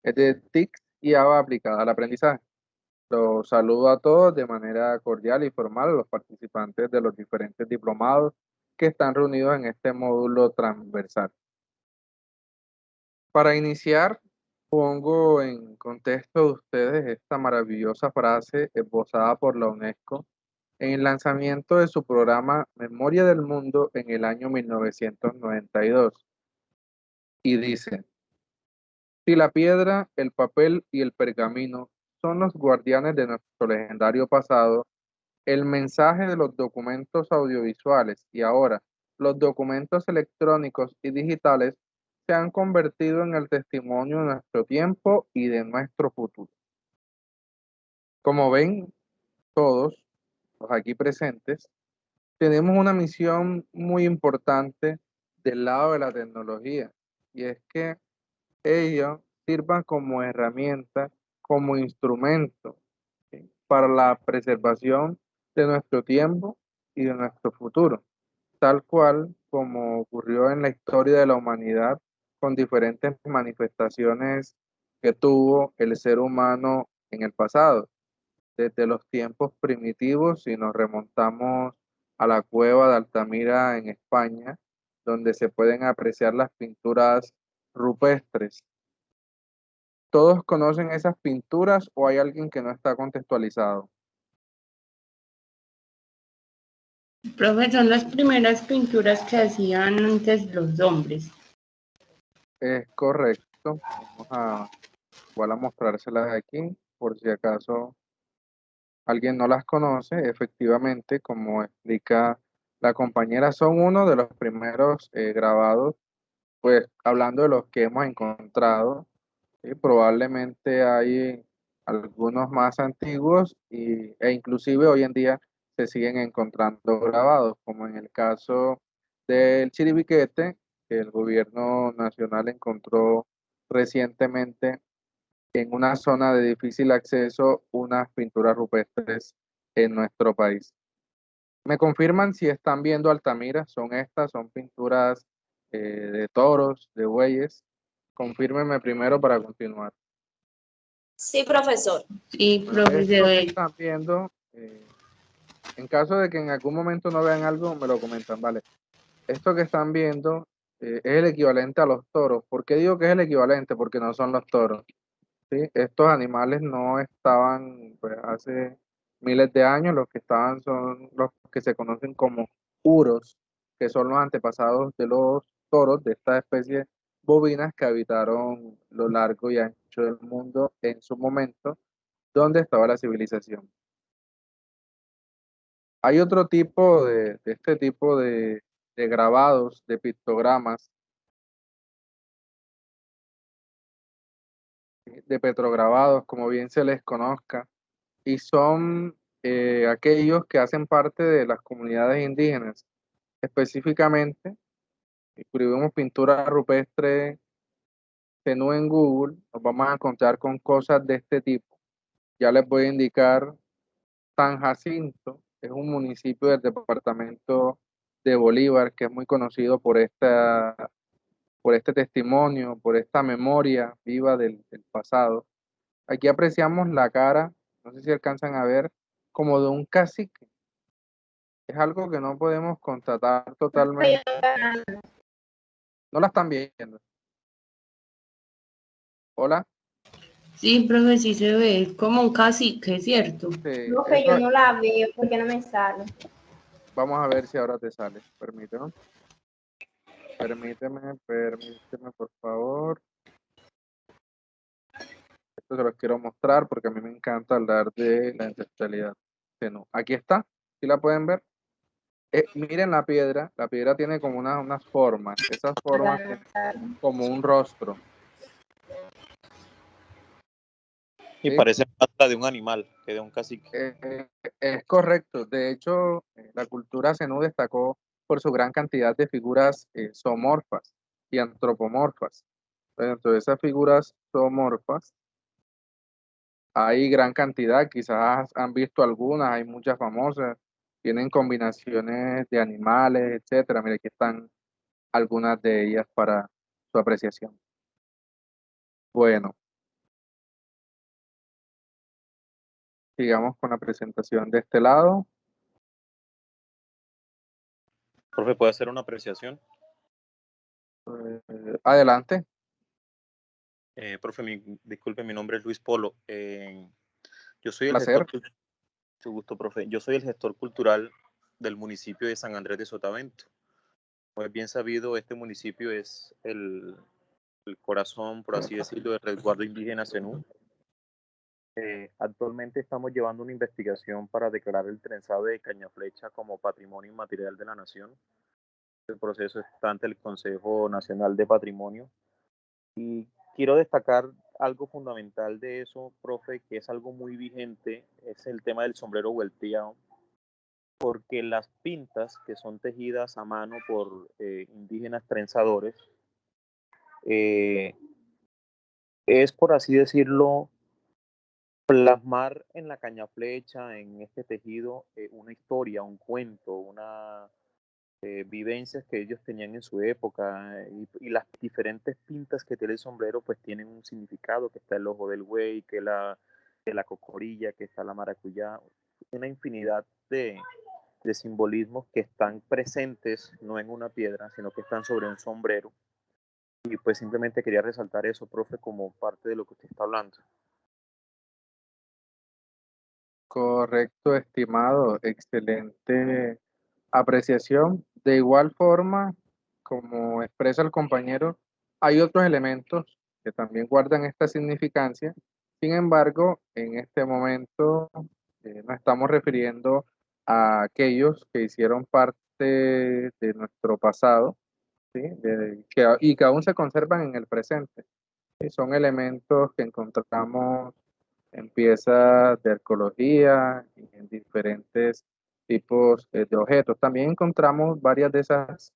Es de TICS y ABA aplicada al aprendizaje. Los saludo a todos de manera cordial y formal, a los participantes de los diferentes diplomados que están reunidos en este módulo transversal. Para iniciar, pongo en contexto de ustedes esta maravillosa frase esbozada por la UNESCO en el lanzamiento de su programa Memoria del Mundo en el año 1992. Y dice: si la piedra, el papel y el pergamino son los guardianes de nuestro legendario pasado, el mensaje de los documentos audiovisuales y ahora los documentos electrónicos y digitales se han convertido en el testimonio de nuestro tiempo y de nuestro futuro. Como ven todos los aquí presentes, tenemos una misión muy importante del lado de la tecnología, y es que ellos sirvan como herramienta, como instrumento, ¿sí?, para la preservación de nuestro tiempo y de nuestro futuro, tal cual como ocurrió en la historia de la humanidad con diferentes manifestaciones que tuvo el ser humano en el pasado, desde los tiempos primitivos, si nos remontamos a la cueva de Altamira en España, donde se pueden apreciar las pinturas rupestres. ¿Todos conocen esas pinturas o hay alguien que no está contextualizado? Profe, son las primeras pinturas que hacían antes los hombres. Es correcto. Vamos a, igual a mostrárselas aquí, por si acaso alguien no las conoce. Efectivamente, como explica la compañera, son uno de los primeros grabados, pues hablando de los que hemos encontrado. ¿Sí? Probablemente hay algunos más antiguos e inclusive hoy en día se siguen encontrando grabados, como en el caso del Chiribiquete, que el gobierno nacional encontró recientemente en una zona de difícil acceso unas pinturas rupestres en nuestro país. ¿Me confirman si están viendo Altamira? Son estas, son pinturas de toros, de bueyes. Confírmenme primero para continuar. Sí, profesor. Sí, Bueno, profe, se esto que ve. están viendo, en caso de que en algún momento no vean algo, me lo comentan, ¿vale? Esto que están viendo es el equivalente a los toros. ¿Por qué digo que es el equivalente? Porque no son los toros, ¿sí? Estos animales no estaban, pues, hace miles de años, los que estaban son los que se conocen como uros, que son los antepasados de los toros, de esta especie bovinas que habitaron lo largo y ancho del mundo en su momento, donde estaba la civilización. Hay otro tipo de este tipo de grabados, de pictogramas, de petrograbados, como bien se les conozca, y son aquellos que hacen parte de las comunidades indígenas. Específicamente, si escribimos pintura rupestre Zenú en Google, nos vamos a encontrar con cosas de este tipo. Ya les voy a indicar. San Jacinto es un municipio del departamento de Bolívar que es muy conocido por este testimonio, por esta memoria viva del pasado. Aquí apreciamos la cara, no sé si alcanzan a ver, como de un cacique. Es algo que no podemos constatar totalmente. No la están viendo. Hola. Sí, profe, sí se ve. Es como un cacique, ¿cierto? Sí, Profe, yo no la veo porque no me sale. vamos a ver si ahora te sale. Permíteme. Permíteme, por favor. Esto se los quiero mostrar porque a mí me encanta hablar de la ancestralidad. No, aquí está, ¿sí la pueden ver? Miren la piedra tiene como unas formas, esas formas tienen como un rostro. Y ¿Sí? parece más la de un animal que de un cacique. Es correcto, de hecho, la cultura zenú destacó por su gran cantidad de figuras zoomorfas y antropomorfas. Dentro de esas figuras zoomorfas hay gran cantidad, quizás han visto algunas, hay muchas famosas, tienen combinaciones de animales, etcétera. Mire, aquí están algunas de ellas para su apreciación. Bueno, sigamos con la presentación de este lado. Profe, ¿puede hacer una apreciación? Adelante. Profe, disculpe, mi nombre es Luis Polo. Yo soy el Placer. gestor, mucho gusto, profe. Yo soy el gestor cultural del municipio de San Andrés de Sotavento. Como es bien sabido, este municipio es el corazón, por así decirlo, del resguardo indígena Zenú. Actualmente estamos llevando una investigación para declarar el trenzado de Cañaflecha como patrimonio inmaterial de la nación. El proceso está ante el Consejo Nacional de Patrimonio. Y quiero destacar algo fundamental de eso, profe, que es algo muy vigente, es el tema del sombrero vuelteado, porque las pintas que son tejidas a mano por indígenas trenzadores, eh, es, por así decirlo, plasmar en la cañaflecha, en este tejido, una historia, un cuento, una vivencias que ellos tenían en su época y las diferentes pintas que tiene el sombrero pues tienen un significado, que está el ojo del buey, que la cocorilla, que está la maracuyá, una infinidad de simbolismos que están presentes no en una piedra, sino que están sobre un sombrero. Y pues simplemente quería resaltar eso, profe, como parte de lo que usted está hablando. Correcto, estimado. Excelente apreciación. De igual forma, como expresa el compañero, hay otros elementos que también guardan esta significancia. Sin embargo, en este momento nos estamos refiriendo a aquellos que hicieron parte de nuestro pasado, ¿sí? Y que aún se conservan en el presente. Son elementos que encontramos en piezas de arqueología y en diferentes tipos de objetos. También encontramos varias de esas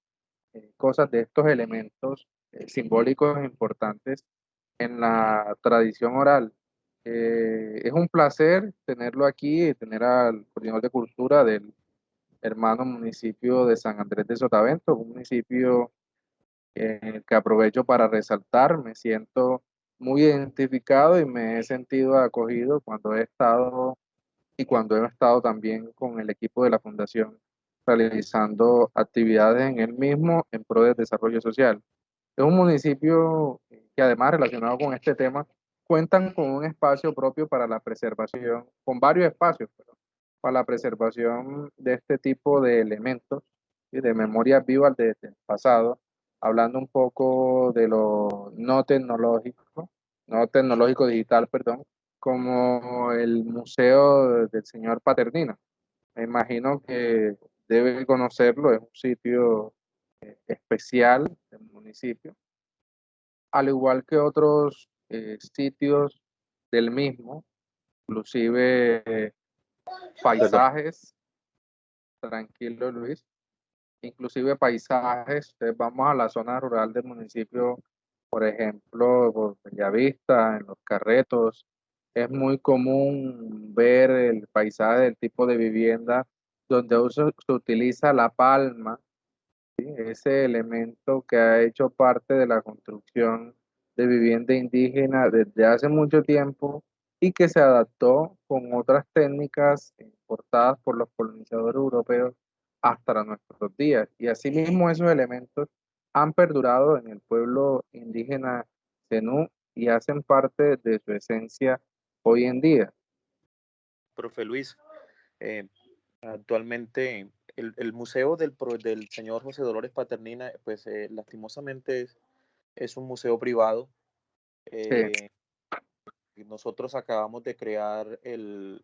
cosas, de estos elementos simbólicos e importantes en la tradición oral. Es un placer tenerlo aquí y tener al coordinador de cultura del hermano municipio de San Andrés de Sotavento, un municipio que aprovecho para resaltar. Me siento muy identificado y me he sentido acogido cuando he estado y cuando he estado también con el equipo de la Fundación realizando actividades en el mismo en pro del desarrollo social. Es un municipio que además relacionado con este tema cuentan con un espacio propio para la preservación, con varios espacios, para la preservación de este tipo de elementos y de memorias vivas desde el pasado, hablando un poco de lo no tecnológico digital, perdón, como el Museo del Señor Paternina. Me imagino que debe conocerlo, es un sitio especial del municipio, al igual que otros sitios del mismo, inclusive Perdón. paisajes, tranquilo Luis, inclusive paisajes. Vamos a la zona rural del municipio, por ejemplo, por Bellavista, en Los Carretos, es muy común ver el paisaje del tipo de vivienda donde se utiliza la palma, ese elemento que ha hecho parte de la construcción de vivienda indígena desde hace mucho tiempo y que se adaptó con otras técnicas importadas por los colonizadores europeos hasta nuestros días. Y asimismo esos elementos han perdurado en el pueblo indígena Zenú y hacen parte de su esencia hoy en día. Profe Luis, eh, actualmente el museo del señor José Dolores Paternina, pues lastimosamente es un museo privado. Sí, Eh, Nosotros acabamos de crear el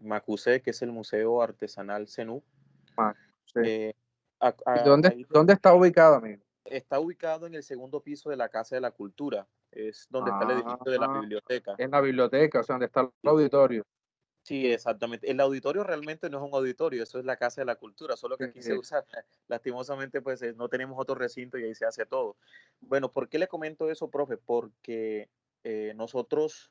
MACUSE, que es el Museo Artesanal Zenú. Mac, sí. Eh, ¿Y ahí dónde está ubicado, amigo? está ubicado en el segundo piso de la Casa de la Cultura. Es donde está el edificio de la Ah, biblioteca. en la biblioteca, o sea, donde está el Sí, auditorio. sí, exactamente. El auditorio realmente no es un auditorio, eso es la Casa de la Cultura, solo que aquí se Sí, usa, lastimosamente, pues no tenemos otro recinto y ahí se hace todo. Bueno, ¿por qué le comento eso, profe? Porque nosotros,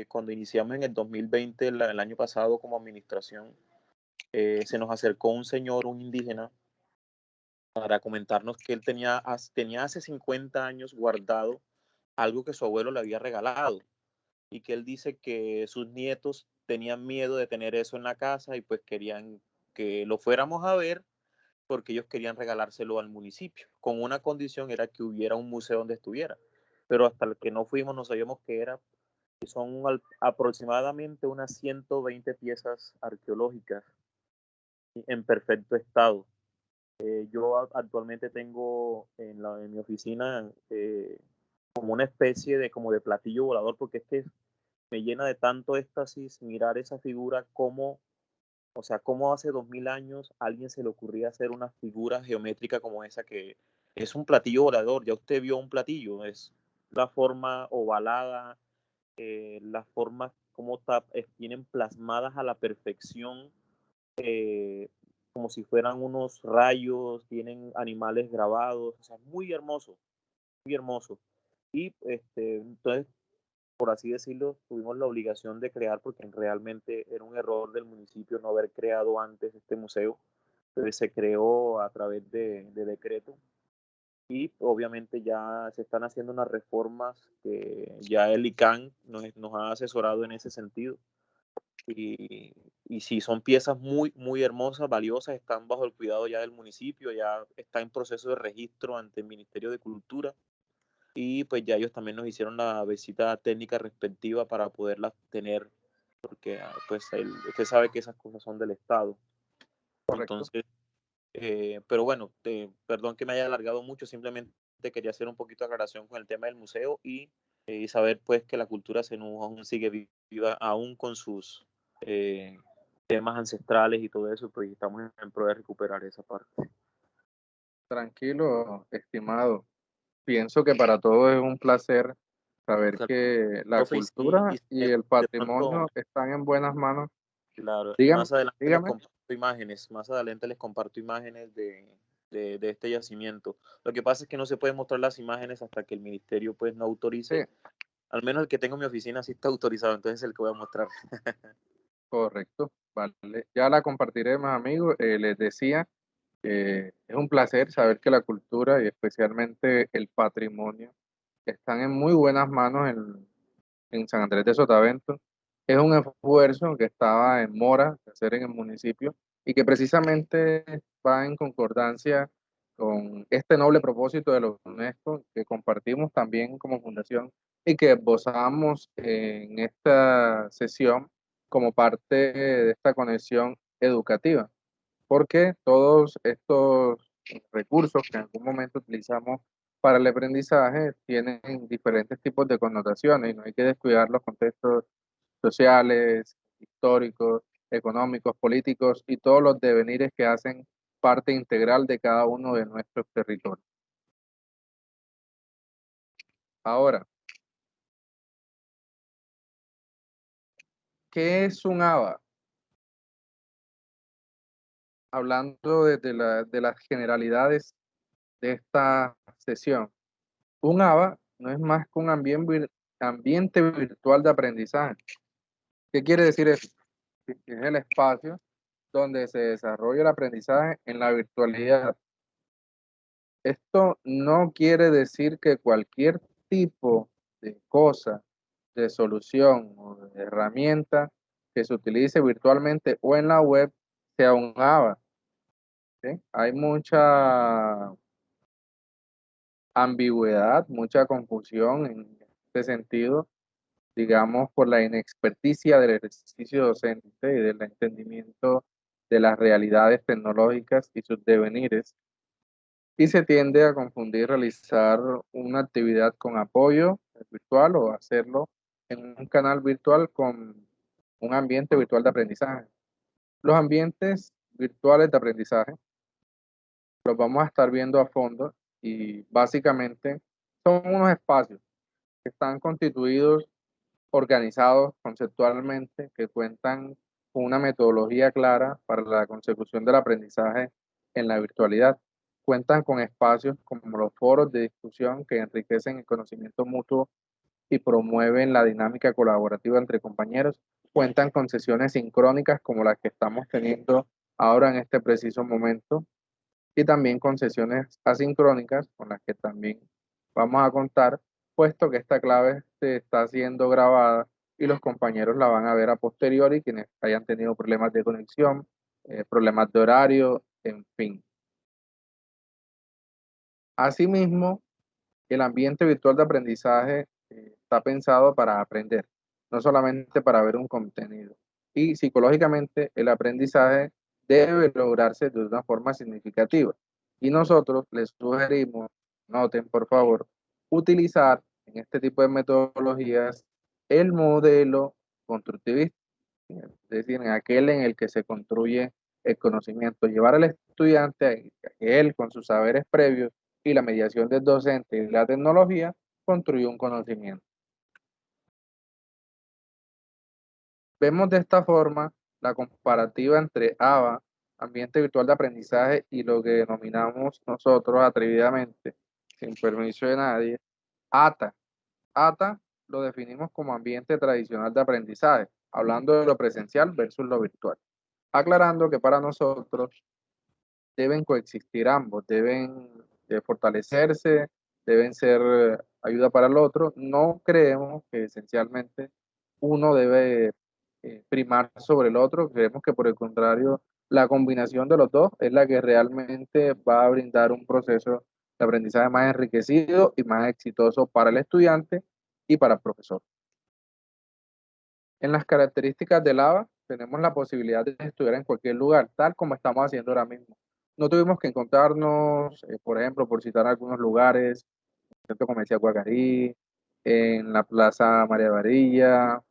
cuando iniciamos en el 2020, el año pasado, como administración, se nos acercó un señor, un indígena, para comentarnos que él tenía hace 50 años guardado algo que su abuelo le había regalado. y que él dice que sus nietos tenían miedo de tener eso en la casa y pues querían que lo fuéramos a ver porque ellos querían regalárselo al municipio, con una condición era que hubiera un museo donde estuviera, pero hasta el que no fuimos no sabíamos qué era. Son aproximadamente unas 120 piezas arqueológicas en perfecto estado. Yo actualmente tengo en mi oficina como una especie de, como de platillo volador, porque es que me llena de tanto éxtasis mirar esa figura como, o sea, cómo hace 2000 años a alguien se le ocurría hacer una figura geométrica como esa, que es un platillo volador. Ya usted vio un platillo, es la forma ovalada, las formas como tienen plasmadas a la perfección, eh, como si fueran unos rayos, tienen animales grabados, o sea, muy hermoso, muy hermoso. Y entonces, por así decirlo, tuvimos la obligación de crear, porque realmente era un error del municipio no haber creado antes este museo. Entonces se creó a través de decreto y obviamente ya se están haciendo unas reformas que ya el ICANN nos ha asesorado en ese sentido. Y sí, son piezas muy, muy hermosas, valiosas, están bajo el cuidado ya del municipio, ya está en proceso de registro ante el Ministerio de Cultura y pues ya ellos también nos hicieron la visita técnica respectiva para poderlas tener, porque pues usted sabe que esas cosas son del Estado. Correcto. Entonces, pero bueno, perdón que me haya alargado mucho, simplemente quería hacer un poquito de aclaración con el tema del museo y saber pues que la cultura senú aún sigue viva, aún con sus eh, temas ancestrales y todo eso, pues estamos en pro de recuperar esa parte. Tranquilo, estimado. Pienso que para todos es un placer saber Claro, que la profe, cultura y y el de pronto, patrimonio están en buenas manos. claro, Dígame, más adelante les dígame. comparto imágenes, más adelante les comparto imágenes de este yacimiento. Lo que pasa es que no se pueden mostrar las imágenes hasta que el ministerio pues no Sí, autorice. Al menos el que tengo en mi oficina sí está autorizado, entonces es el que voy a mostrar. correcto. Vale. Ya la compartiré, más amigos. Les decía, es un placer saber que la cultura y especialmente el patrimonio están en muy buenas manos en San Andrés de Sotavento. Es un esfuerzo que estaba en mora de hacer en el municipio y que precisamente va en concordancia con este noble propósito de la UNESCO que compartimos también como fundación y que esbozamos en esta sesión como parte de esta conexión educativa, porque todos estos recursos que en algún momento utilizamos para el aprendizaje tienen diferentes tipos de connotaciones y no hay que descuidar los contextos sociales, históricos, económicos, políticos y todos los devenires que hacen parte integral de cada uno de nuestros territorios. Ahora, ¿qué es un ABA? Hablando de las generalidades de esta sesión. Un ABA no es más que un ambiente virtual de aprendizaje. ¿Qué quiere decir eso? Que es el espacio donde se desarrolla el aprendizaje en la virtualidad. Esto no quiere decir que cualquier tipo de cosa, de solución o de herramienta que se utilice virtualmente o en la web sea un ABA. ¿Sí? Hay mucha ambigüedad, mucha confusión en este sentido, digamos, por la inexperticia del ejercicio docente y del entendimiento de las realidades tecnológicas y sus devenires, y se tiende a confundir realizar una actividad con apoyo virtual o hacerlo en un canal virtual con un ambiente virtual de aprendizaje. Los ambientes virtuales de aprendizaje los vamos a estar viendo a fondo y básicamente son unos espacios que están constituidos, organizados conceptualmente, que cuentan con una metodología clara para la consecución del aprendizaje en la virtualidad. Cuentan con espacios como los foros de discusión que enriquecen el conocimiento mutuo y promueven la dinámica colaborativa entre compañeros. Cuentan con sesiones sincrónicas como las que estamos teniendo ahora en este preciso momento y también con sesiones asincrónicas con las que también vamos a contar, puesto que esta clave se está siendo grabada y los compañeros la van a ver a posteriori, quienes hayan tenido problemas de conexión, problemas de horario, en fin. Asimismo, el ambiente virtual de aprendizaje está pensado para aprender, no solamente para ver un contenido. Y psicológicamente el aprendizaje debe lograrse de una forma significativa. Y nosotros les sugerimos, noten por favor, utilizar en este tipo de metodologías el modelo constructivista, es decir, en aquel en el que se construye el conocimiento, llevar al estudiante a que él con sus saberes previos y la mediación del docente y la tecnología construye un conocimiento. Vemos de esta forma la comparativa entre ABA, ambiente virtual de aprendizaje, y lo que denominamos nosotros atrevidamente, sin permiso de nadie, ATA. ATA lo definimos como ambiente tradicional de aprendizaje, hablando de lo presencial versus lo virtual, aclarando que para nosotros deben coexistir ambos, deben fortalecerse, deben ser ayuda para el otro. No creemos que esencialmente uno debe primar sobre el otro, creemos que por el contrario, la combinación de los dos es la que realmente va a brindar un proceso de aprendizaje más enriquecido y más exitoso para el estudiante y para el profesor. En las características del ABA tenemos la posibilidad de estudiar en cualquier lugar, tal como estamos haciendo ahora mismo. No tuvimos que encontrarnos, por ejemplo, por citar algunos lugares, en el Centro Comercial Guacarí, en la Plaza María Varilla,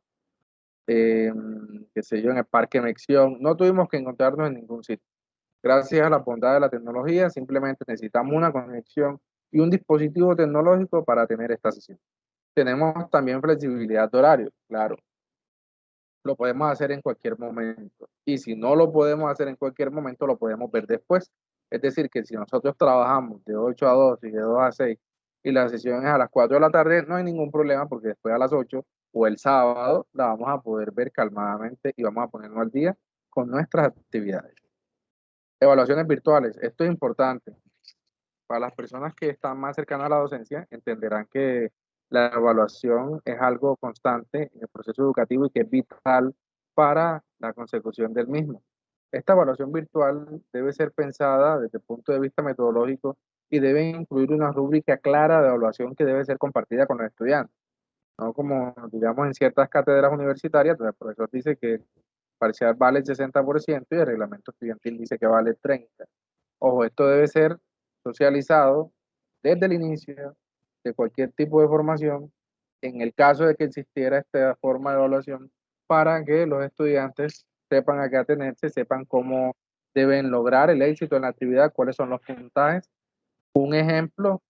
qué sé yo, en el Parque Mexión. No tuvimos que encontrarnos en ningún sitio. Gracias a la bondad de la tecnología, simplemente necesitamos una conexión y un dispositivo tecnológico para tener esta sesión. Tenemos también flexibilidad de horario, claro. Lo podemos hacer en cualquier momento. Y si no lo podemos hacer en cualquier momento, lo podemos ver después. Es decir, que si nosotros trabajamos de 8 a 2 y de 2 a 6 y la sesión es a las 4 de la tarde, no hay ningún problema porque después a las 8 o el sábado la vamos a poder ver calmadamente y vamos a ponernos al día con nuestras actividades. Evaluaciones virtuales. Esto es importante. Para las personas que están más cercanas a la docencia, entenderán que la evaluación es algo constante en el proceso educativo y que es vital para la consecución del mismo. Esta evaluación virtual debe ser pensada desde el punto de vista metodológico y debe incluir una rúbrica clara de evaluación que debe ser compartida con los estudiantes, no como digamos en ciertas cátedras universitarias, donde el profesor dice que el parcial vale el 60% y el reglamento estudiantil dice que vale el 30%. Ojo, esto debe ser socializado desde el inicio de cualquier tipo de formación, en el caso de que existiera esta forma de evaluación, para que los estudiantes sepan a qué atenerse, sepan cómo deben lograr el éxito en la actividad, cuáles son los puntajes. Un ejemplo,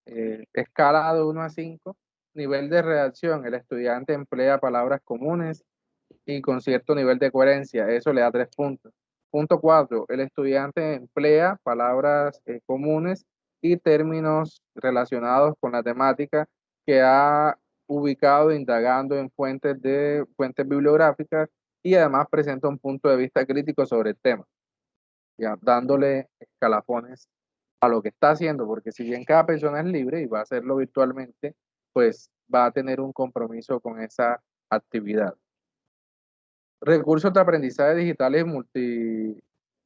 escala de 1 a 5, nivel de redacción, el estudiante emplea palabras comunes y con cierto nivel de coherencia, eso le da 3 puntos. Punto 4, el estudiante emplea palabras comunes y términos relacionados con la temática que ha ubicado indagando en fuentes bibliográficas y además presenta un punto de vista crítico sobre el tema, ya dándole escalafones a lo que está haciendo, porque si bien cada persona es libre y va a hacerlo virtualmente, pues va a tener un compromiso con esa actividad. Recursos de aprendizaje digitales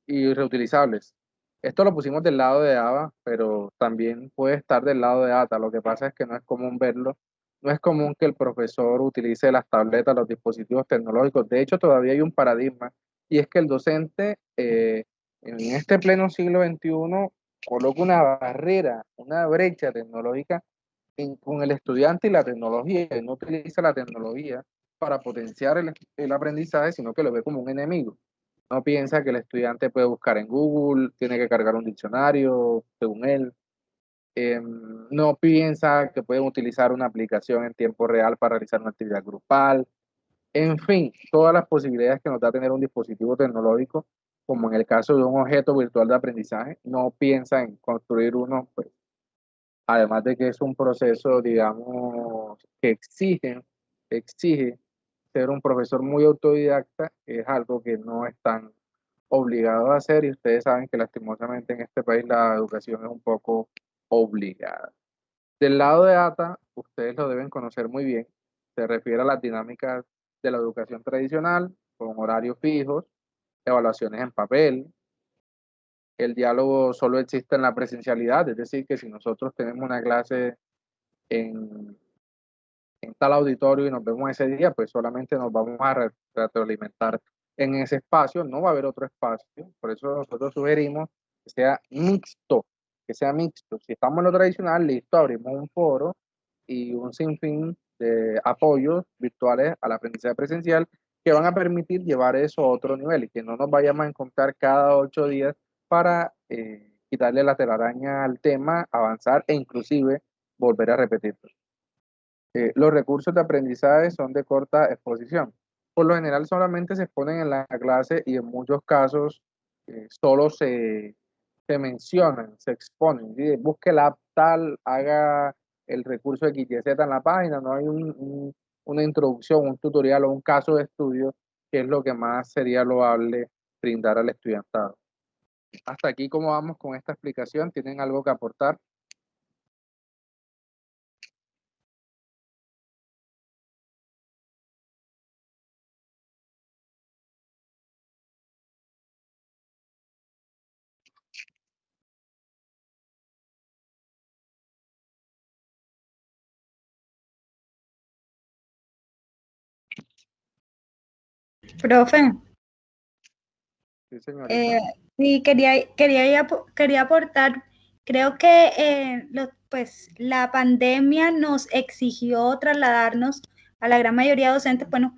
y reutilizables. Esto lo pusimos del lado de ABA, pero también puede estar del lado de ATA. Lo que pasa es que no es común verlo. No es común que el profesor utilice las tabletas, los dispositivos tecnológicos. De hecho, todavía hay un paradigma y es que el docente en este pleno siglo XXI coloca una barrera, una brecha tecnológica con el estudiante y la tecnología, y no utiliza la tecnología para potenciar el aprendizaje, sino que lo ve como un enemigo. No piensa que el estudiante puede buscar en Google, tiene que cargar un diccionario, según él. No piensa que pueden utilizar una aplicación en tiempo real para realizar una actividad grupal. En fin, todas las posibilidades que nos da tener un dispositivo tecnológico, como en el caso de un objeto virtual de aprendizaje, no piensa en construir uno, pues, además de que es un proceso, digamos, que exige ser un profesor muy autodidacta, es algo que no están obligados a hacer y ustedes saben que lastimosamente en este país la educación es un poco obligada. Del lado de ATA, ustedes lo deben conocer muy bien, se refiere a las dinámicas de la educación tradicional, con horarios fijos, evaluaciones en papel. El diálogo solo existe en la presencialidad, es decir, que si nosotros tenemos una clase en, en tal auditorio y nos vemos ese día, pues solamente nos vamos a retroalimentar en ese espacio, no va a haber otro espacio, por eso nosotros sugerimos que sea mixto, que sea mixto. Si estamos en lo tradicional, listo, abrimos un foro y un sinfín de apoyos virtuales al aprendizaje presencial que van a permitir llevar eso a otro nivel y que no nos vayamos a encontrar cada 8 días para quitarle la telaraña al tema, avanzar e inclusive volver a repetirlo. Los recursos de aprendizaje son de corta exposición. Por lo general solamente se exponen en la clase y en muchos casos solo se mencionan, se exponen. ¿Sí? Busque la app tal, haga el recurso X, Y, Z en la página, no hay una introducción, un tutorial o un caso de estudio, que es lo que más sería loable brindar al estudiantado. Hasta aquí, ¿cómo vamos con esta explicación? ¿Tienen algo que aportar? Profe, Sí, señorita. sí, quería aportar, creo que pues, la pandemia nos exigió trasladarnos a la gran mayoría de docentes, bueno,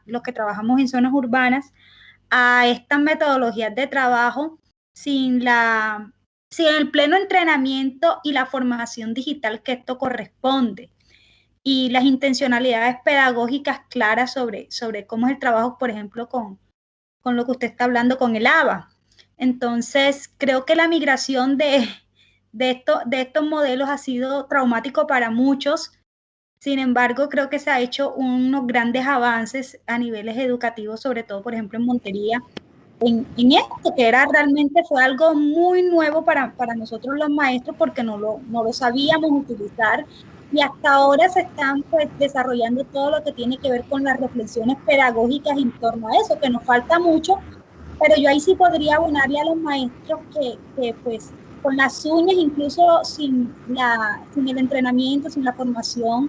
los que trabajamos en zonas urbanas, a estas metodologías de trabajo sin sin el pleno entrenamiento y la formación digital que esto corresponde y las intencionalidades pedagógicas claras sobre cómo es el trabajo, por ejemplo, con lo que usted está hablando con el ABA. Entonces, creo que la migración de estos modelos ha sido traumático para muchos. Sin embargo, creo que se ha hecho unos grandes avances a niveles educativos, sobre todo, por ejemplo, en Montería, en esto, que fue algo muy nuevo para nosotros los maestros, porque no lo sabíamos utilizar, y hasta ahora se están pues desarrollando todo lo que tiene que ver con las reflexiones pedagógicas en torno a eso, que nos falta mucho, pero yo ahí sí podría abonarle a los maestros que pues con las uñas, incluso sin el entrenamiento, sin la formación,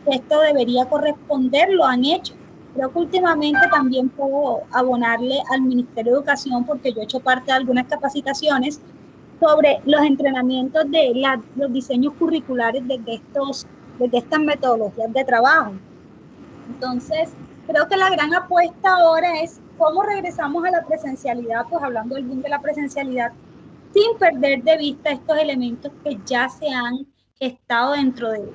esto debería corresponder, lo han hecho. Creo que últimamente también puedo abonarle al Ministerio de Educación, porque yo he hecho parte de algunas capacitaciones sobre los entrenamientos de los diseños curriculares desde estas metodologías de trabajo. Entonces, creo que la gran apuesta ahora es cómo regresamos a la presencialidad, pues hablando del boom de la presencialidad, sin perder de vista estos elementos que ya se han gestado dentro de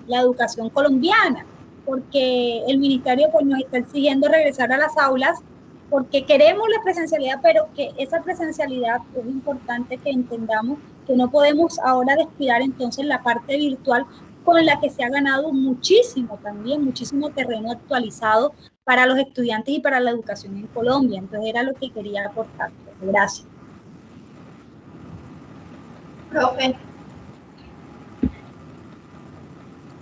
la educación colombiana, porque el ministerio pues nos está exigiendo regresar a las aulas, porque queremos la presencialidad, pero que esa presencialidad es importante que entendamos que no podemos ahora descuidar entonces la parte virtual, con la que se ha ganado muchísimo terreno actualizado para los estudiantes y para la educación en Colombia. Entonces era lo que quería aportar. Gracias. Profe.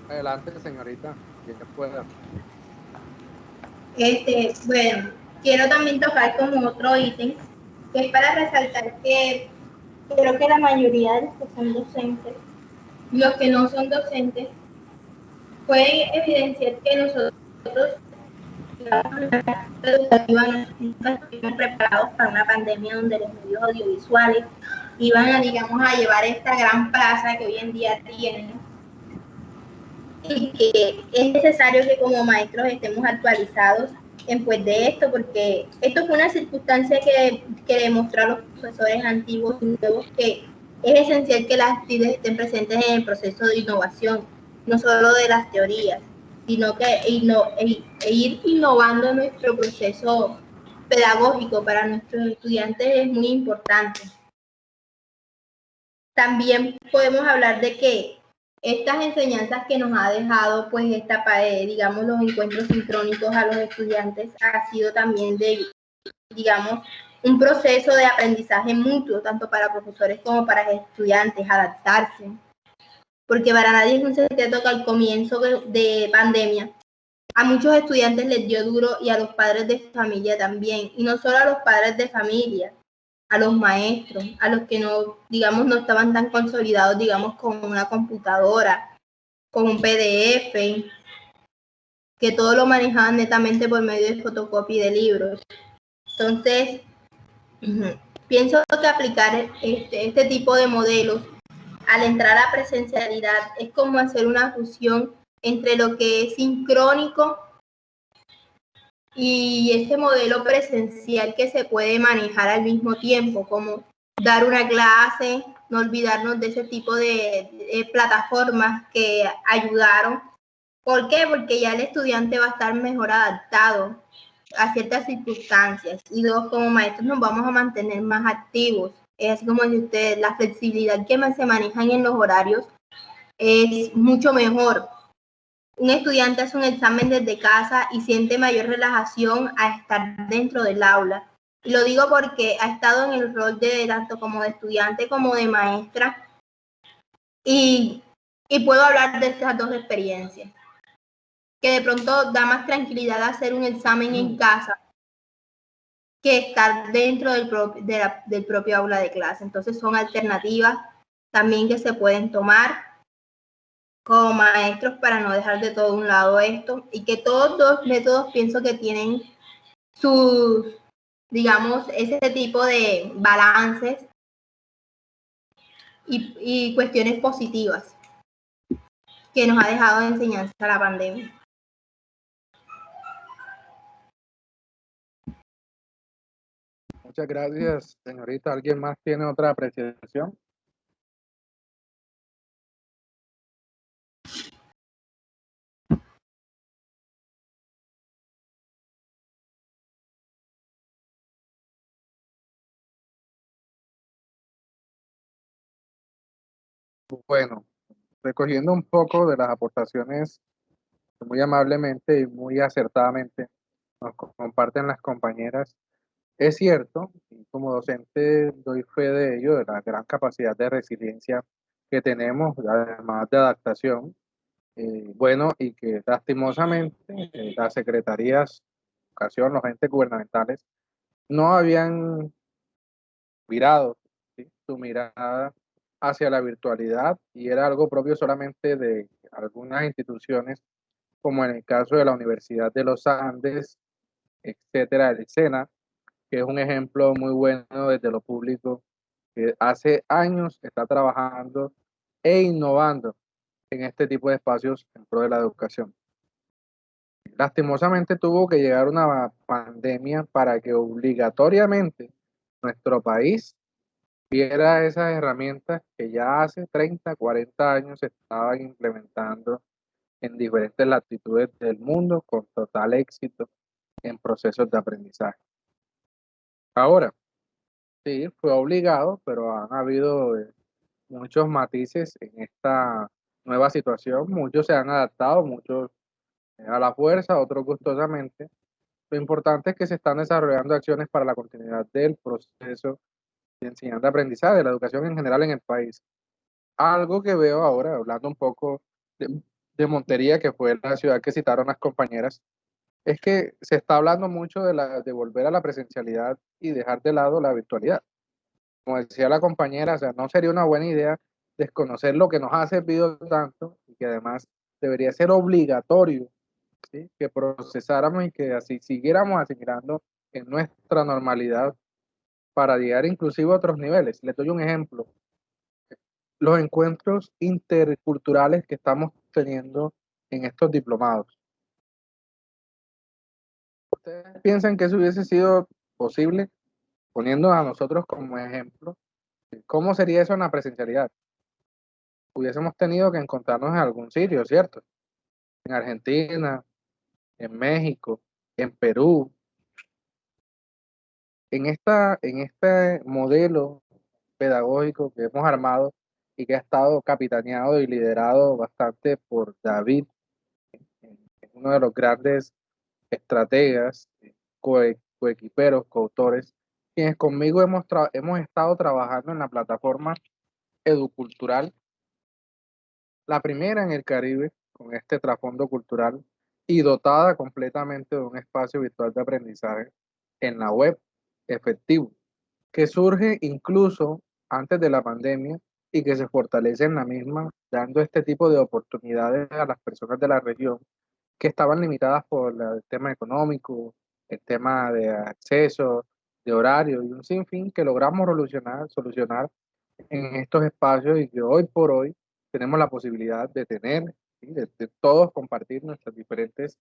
Adelante, señorita, quien pueda. Bueno, quiero también tocar como otro ítem, que es para resaltar que creo que la mayoría de los que son docentes, los que no son docentes, pueden evidenciar que nosotros, nunca estuvimos preparados para una pandemia donde los medios audiovisuales iban a, digamos, a llevar esta gran plaza que hoy en día tienen, y que es necesario que como maestros estemos actualizados en pues de esto, porque esto fue una circunstancia que demostró a los profesores antiguos y nuevos que es esencial que las actividades estén presentes en el proceso de innovación, no solo de las teorías, sino que ir innovando nuestro proceso pedagógico para nuestros estudiantes es muy importante. También podemos hablar de que estas enseñanzas que nos ha dejado, pues, digamos, los encuentros sincrónicos a los estudiantes, ha sido también digamos, un proceso de aprendizaje mutuo, tanto para profesores como para estudiantes, adaptarse. Porque para nadie es un secreto que al comienzo de pandemia a muchos estudiantes les dio duro y a los padres de familia también. Y no solo a los padres de familia, a los maestros, a los que no, digamos, no estaban tan consolidados, digamos, con una computadora, con un PDF, que todo lo manejaban netamente por medio de fotocopia de libros. Entonces, pienso que aplicar este tipo de modelos al entrar a presencialidad es como hacer una fusión entre lo que es sincrónico y este modelo presencial que se puede manejar al mismo tiempo, como dar una clase, no olvidarnos de ese tipo de plataformas que ayudaron. ¿Por qué? Porque ya el estudiante va a estar mejor adaptado a ciertas circunstancias y luego como maestros nos vamos a mantener más activos. Es así como dice usted, la flexibilidad que se manejan en los horarios es mucho mejor. Un estudiante hace un examen desde casa y siente mayor relajación a estar dentro del aula. Y lo digo porque ha estado en el rol de tanto como de estudiante como de maestra y puedo hablar de estas dos experiencias. Que de pronto da más tranquilidad hacer un examen en casa que estar dentro del propio aula de clase. Entonces son alternativas también que se pueden tomar como maestros para no dejar de todo un lado esto y que todos los métodos pienso que tienen sus, digamos, ese tipo de balances y cuestiones positivas que nos ha dejado de enseñanza la pandemia. Muchas gracias, señorita. ¿Alguien más tiene otra apreciación? Bueno, recogiendo un poco de las aportaciones que muy amablemente y muy acertadamente nos comparten las compañeras, es cierto, y como docente doy fe de ello, de la gran capacidad de resiliencia que tenemos, además de adaptación, bueno, y que lastimosamente las secretarías de educación, los entes gubernamentales, no habían virado, ¿sí?, su mirada hacia la virtualidad y era algo propio solamente de algunas instituciones, como en el caso de la Universidad de los Andes, etcétera, el SENA, que es un ejemplo muy bueno desde lo público, que hace años está trabajando e innovando en este tipo de espacios en pro de la educación. Lastimosamente tuvo que llegar una pandemia para que obligatoriamente nuestro país viera esas herramientas que ya hace 30, 40 años se estaban implementando en diferentes latitudes del mundo con total éxito en procesos de aprendizaje. Ahora, sí, fue obligado, pero han habido muchos matices en esta nueva situación. Muchos se han adaptado, muchos a la fuerza, otros gustosamente. Lo importante es que se están desarrollando acciones para la continuidad del proceso de enseñanza-aprendizaje, de la educación en general en el país. Algo que veo ahora, hablando un poco de Montería, que fue la ciudad que citaron las compañeras, es que se está hablando mucho de volver a la presencialidad y dejar de lado la virtualidad. Como decía la compañera, o sea, no sería una buena idea desconocer lo que nos ha servido tanto y que además debería ser obligatorio, ¿sí?, que procesáramos y que así siguiéramos asimilando en nuestra normalidad para llegar inclusive a otros niveles. Les doy un ejemplo. Los encuentros interculturales que estamos teniendo en estos diplomados. ¿Ustedes piensan que eso hubiese sido posible poniendo a nosotros como ejemplo? ¿Cómo sería eso en la presencialidad? Hubiésemos tenido que encontrarnos en algún sitio, ¿cierto? En Argentina, en México, en Perú. En este modelo pedagógico que hemos armado y que ha estado capitaneado y liderado bastante por David, uno de los grandes estrategas, coequiperos, coautores, quienes conmigo hemos estado trabajando en la plataforma Educultural, la primera en el Caribe con este trasfondo cultural, y dotada completamente de un espacio virtual de aprendizaje en la web efectivo, que surge incluso antes de la pandemia y que se fortalece en la misma, dando este tipo de oportunidades a las personas de la región que estaban limitadas por el tema económico, el tema de acceso, de horario y un sinfín que logramos solucionar en estos espacios y que hoy por hoy tenemos la posibilidad de tener, ¿sí? De todos compartir nuestras diferentes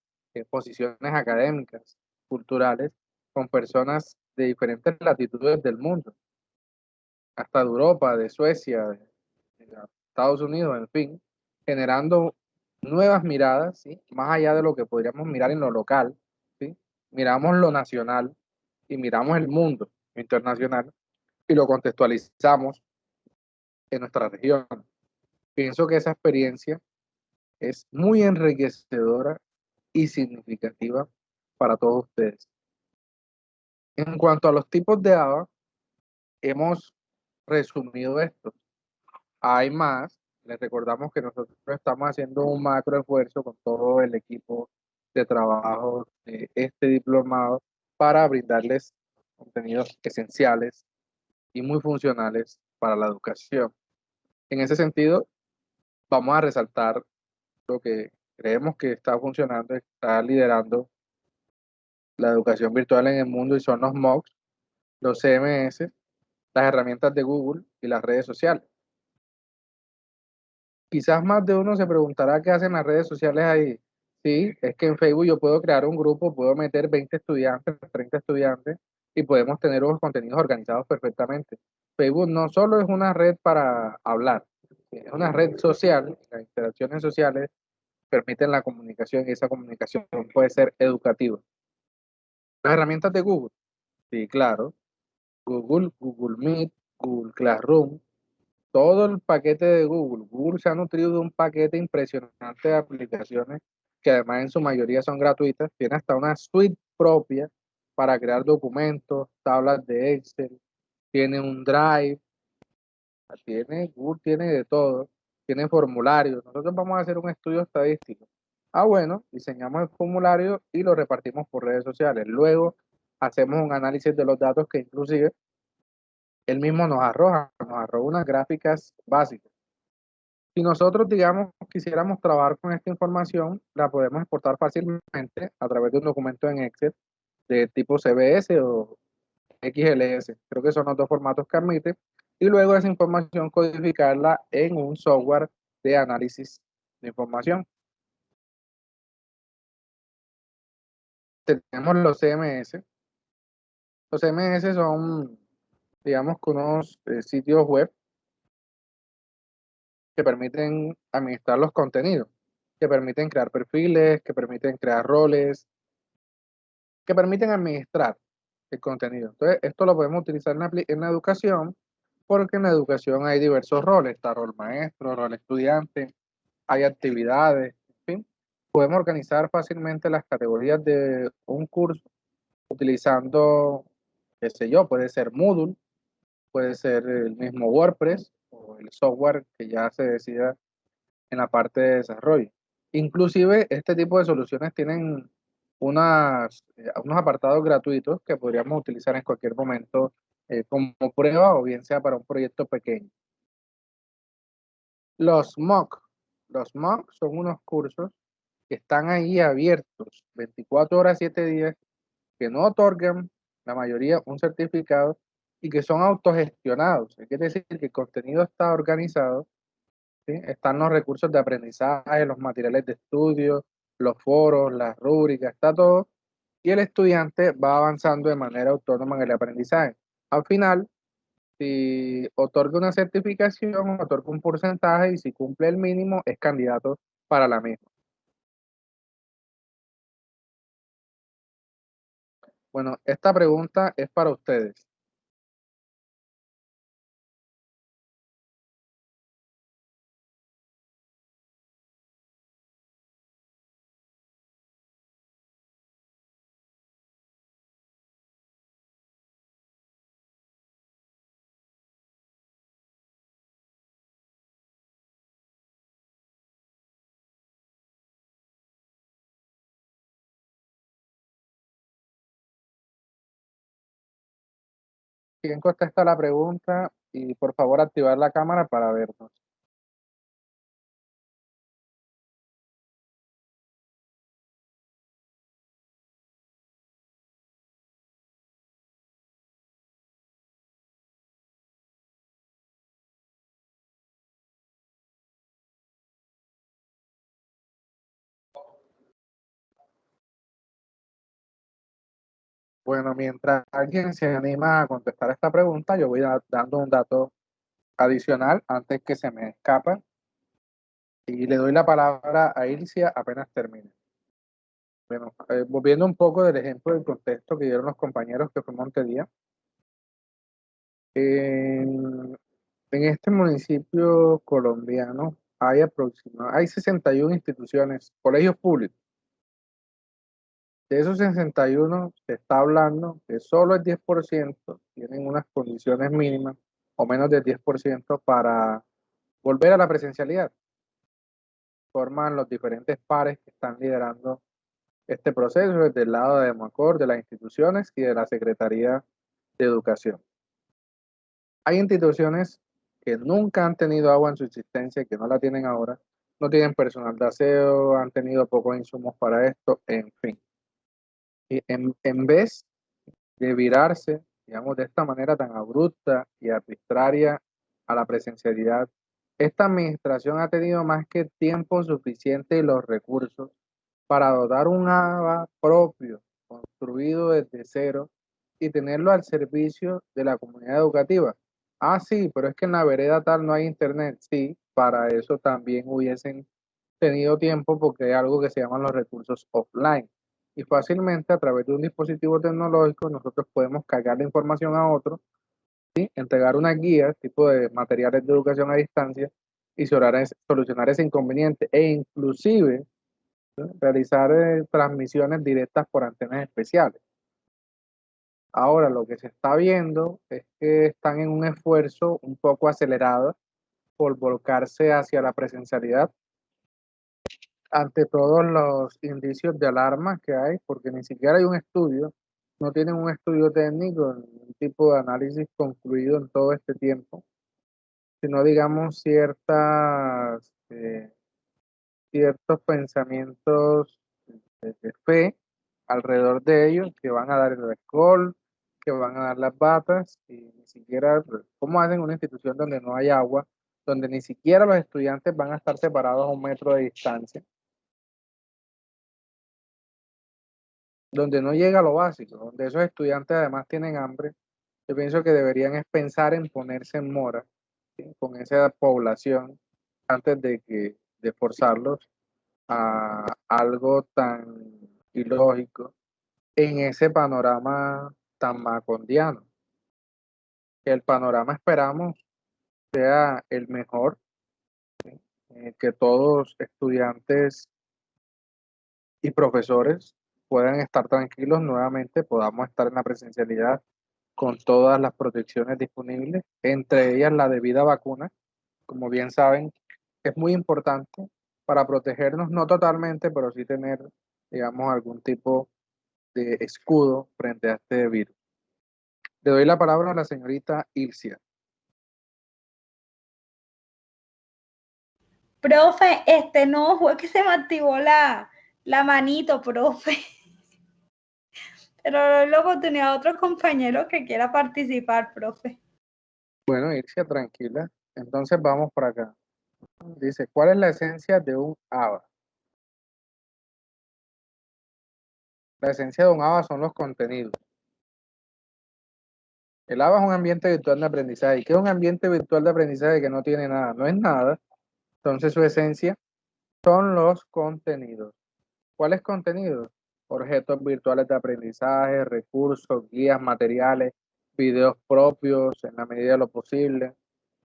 posiciones académicas, culturales, con personas de diferentes latitudes del mundo, hasta de Europa, de Suecia, de Estados Unidos, en fin, generando nuevas miradas, ¿sí? Más allá de lo que podríamos mirar en lo local, ¿sí? Miramos lo nacional y miramos el mundo internacional y lo contextualizamos en nuestra región. Pienso que esa experiencia es muy enriquecedora y significativa para todos ustedes. En cuanto a los tipos de ABA, hemos resumido esto. Hay más. Les recordamos que nosotros estamos haciendo un macro esfuerzo con todo el equipo de trabajo de este diplomado para brindarles contenidos esenciales y muy funcionales para la educación. En ese sentido, vamos a resaltar lo que creemos que está funcionando, está liderando la educación virtual en el mundo y son los MOOCs, los CMS, las herramientas de Google y las redes sociales. Quizás más de uno se preguntará qué hacen las redes sociales ahí. Sí, es que en Facebook yo puedo crear un grupo, puedo meter 20 estudiantes, 30 estudiantes y podemos tener unos contenidos organizados perfectamente. Facebook no solo es una red para hablar, es una red social, las interacciones sociales permiten la comunicación y esa comunicación puede ser educativa. Las herramientas de Google, sí, claro, Google Meet, Google Classroom, todo el paquete de Google. Google se ha nutrido de un paquete impresionante de aplicaciones que además en su mayoría son gratuitas. Tiene hasta una suite propia para crear documentos, tablas de Excel, tiene un Drive, Google tiene de todo, tiene formularios. Nosotros vamos a hacer un estudio estadístico. Ah, bueno, diseñamos el formulario y lo repartimos por redes sociales. Luego hacemos un análisis de los datos que inclusive él mismo nos arroja unas gráficas básicas. Si nosotros, digamos, quisiéramos trabajar con esta información, la podemos exportar fácilmente a través de un documento en Excel de tipo CBS o XLS. Creo que son los dos formatos que admite. Y luego esa información codificarla en un software de análisis de información. Tenemos los CMS. Los CMS son, digamos, que unos sitios web que permiten administrar los contenidos, que permiten crear perfiles, que permiten crear roles, que permiten administrar el contenido. Entonces, esto lo podemos utilizar en la educación, porque en la educación hay diversos roles, está rol maestro, rol estudiante, hay actividades, en fin. Podemos organizar fácilmente las categorías de un curso utilizando, qué sé yo, puede ser Moodle, puede ser el mismo WordPress o el software que ya se decida en la parte de desarrollo. Inclusive este tipo de soluciones tienen unos apartados gratuitos que podríamos utilizar en cualquier momento como prueba o bien sea para un proyecto pequeño. Los MOOC. Los MOOC son unos cursos que están ahí abiertos 24 horas, 7 días, que no otorgan la mayoría un certificado y que son autogestionados. Quiere decir que el contenido está organizado. ¿Sí? Están los recursos de aprendizaje, los materiales de estudio, los foros, las rúbricas, está todo. Y el estudiante va avanzando de manera autónoma en el aprendizaje. Al final, si otorga una certificación, otorga un porcentaje y si cumple el mínimo, es candidato para la misma. Bueno, esta pregunta es para ustedes. ¿Quién contesta la pregunta? Y por favor activar la cámara para vernos. Bueno, mientras alguien se anima a contestar esta pregunta, yo voy dando un dato adicional antes que se me escapa y le doy la palabra a Ilcia apenas termine. Bueno, volviendo un poco del ejemplo del contexto que dieron los compañeros que fue Montería, en, en este municipio colombiano hay 61 instituciones, colegios públicos. De esos 61 se está hablando que solo el 10% tienen unas condiciones mínimas o menos del 10% para volver a la presencialidad. Forman los diferentes pares que están liderando este proceso desde el lado de Macor, de las instituciones y de la Secretaría de Educación. Hay instituciones que nunca han tenido agua en su existencia y que no la tienen ahora, no tienen personal de aseo, han tenido pocos insumos para esto, en fin. Y en vez de virarse, digamos, de esta manera tan abrupta y arbitraria a la presencialidad, esta administración ha tenido más que tiempo suficiente y los recursos para dotar un ABA propio, construido desde cero, y tenerlo al servicio de la comunidad educativa. Ah, sí, pero es que en la vereda tal no hay internet. Sí, para eso también hubiesen tenido tiempo porque hay algo que se llaman los recursos offline. Y fácilmente a través de un dispositivo tecnológico nosotros podemos cargar la información a otro, ¿sí? Entregar una guía, tipo de materiales de educación a distancia y solucionar ese inconveniente e inclusive, ¿sí?, realizar transmisiones directas por antenas especiales. Ahora lo que se está viendo es que están en un esfuerzo un poco acelerado por volcarse hacia la presencialidad ante todos los indicios de alarma que hay, porque ni siquiera hay un estudio, no tienen un estudio técnico, un tipo de análisis concluido en todo este tiempo, sino digamos ciertos pensamientos de fe alrededor de ellos que van a dar el alcohol, que van a dar las batas, y ni siquiera, pues, ¿cómo hacen una institución donde no hay agua, donde ni siquiera los estudiantes van a estar separados a 1 metro de distancia, donde no llega lo básico, donde esos estudiantes además tienen hambre? Yo pienso que deberían es pensar en ponerse en mora, ¿sí?, con esa población antes de forzarlos a algo tan ilógico en ese panorama tan macondiano. Que el panorama esperamos sea el mejor, que todos estudiantes y profesores puedan estar tranquilos nuevamente, podamos estar en la presencialidad con todas las protecciones disponibles, entre ellas la debida vacuna. Como bien saben, es muy importante para protegernos, no totalmente, pero sí tener, digamos, algún tipo de escudo frente a este virus. Le doy la palabra a la señorita Ilcia. Profe, no, fue que se me activó la manito, profe. Pero le doy la oportunidad a otro compañero que quiera participar, profe. Bueno, Ilcia, tranquila. Entonces vamos para acá. Dice, ¿cuál es la esencia de un ABA? La esencia de un ABA son los contenidos. El ABA es un ambiente virtual de aprendizaje. ¿Y qué es un ambiente virtual de aprendizaje que no tiene nada? No es nada. Entonces su esencia son los contenidos. ¿Cuáles contenidos? Objetos virtuales de aprendizaje, recursos, guías, materiales, videos propios en la medida de lo posible,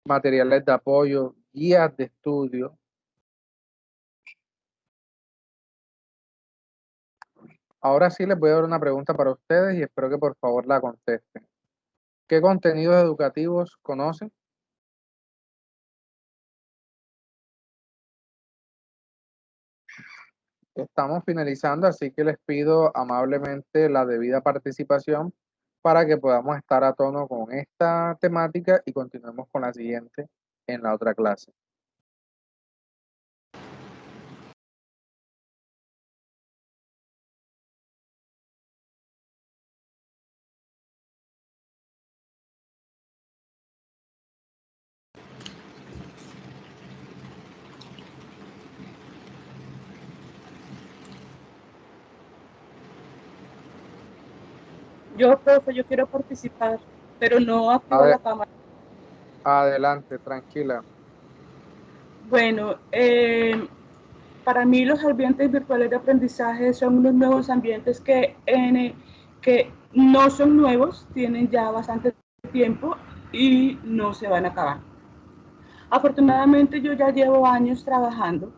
materiales de apoyo, guías de estudio. Ahora sí les voy a dar una pregunta para ustedes y espero que por favor la contesten. ¿Qué contenidos educativos conocen? Estamos finalizando, así que les pido amablemente la debida participación para que podamos estar a tono con esta temática y continuemos con la siguiente en la otra clase. Profe, yo quiero participar, pero no activo Ade- la cámara. Adelante, tranquila. Bueno, para mí los ambientes virtuales de aprendizaje son unos nuevos ambientes que no son nuevos, tienen ya bastante tiempo y no se van a acabar. Afortunadamente yo ya llevo años trabajando,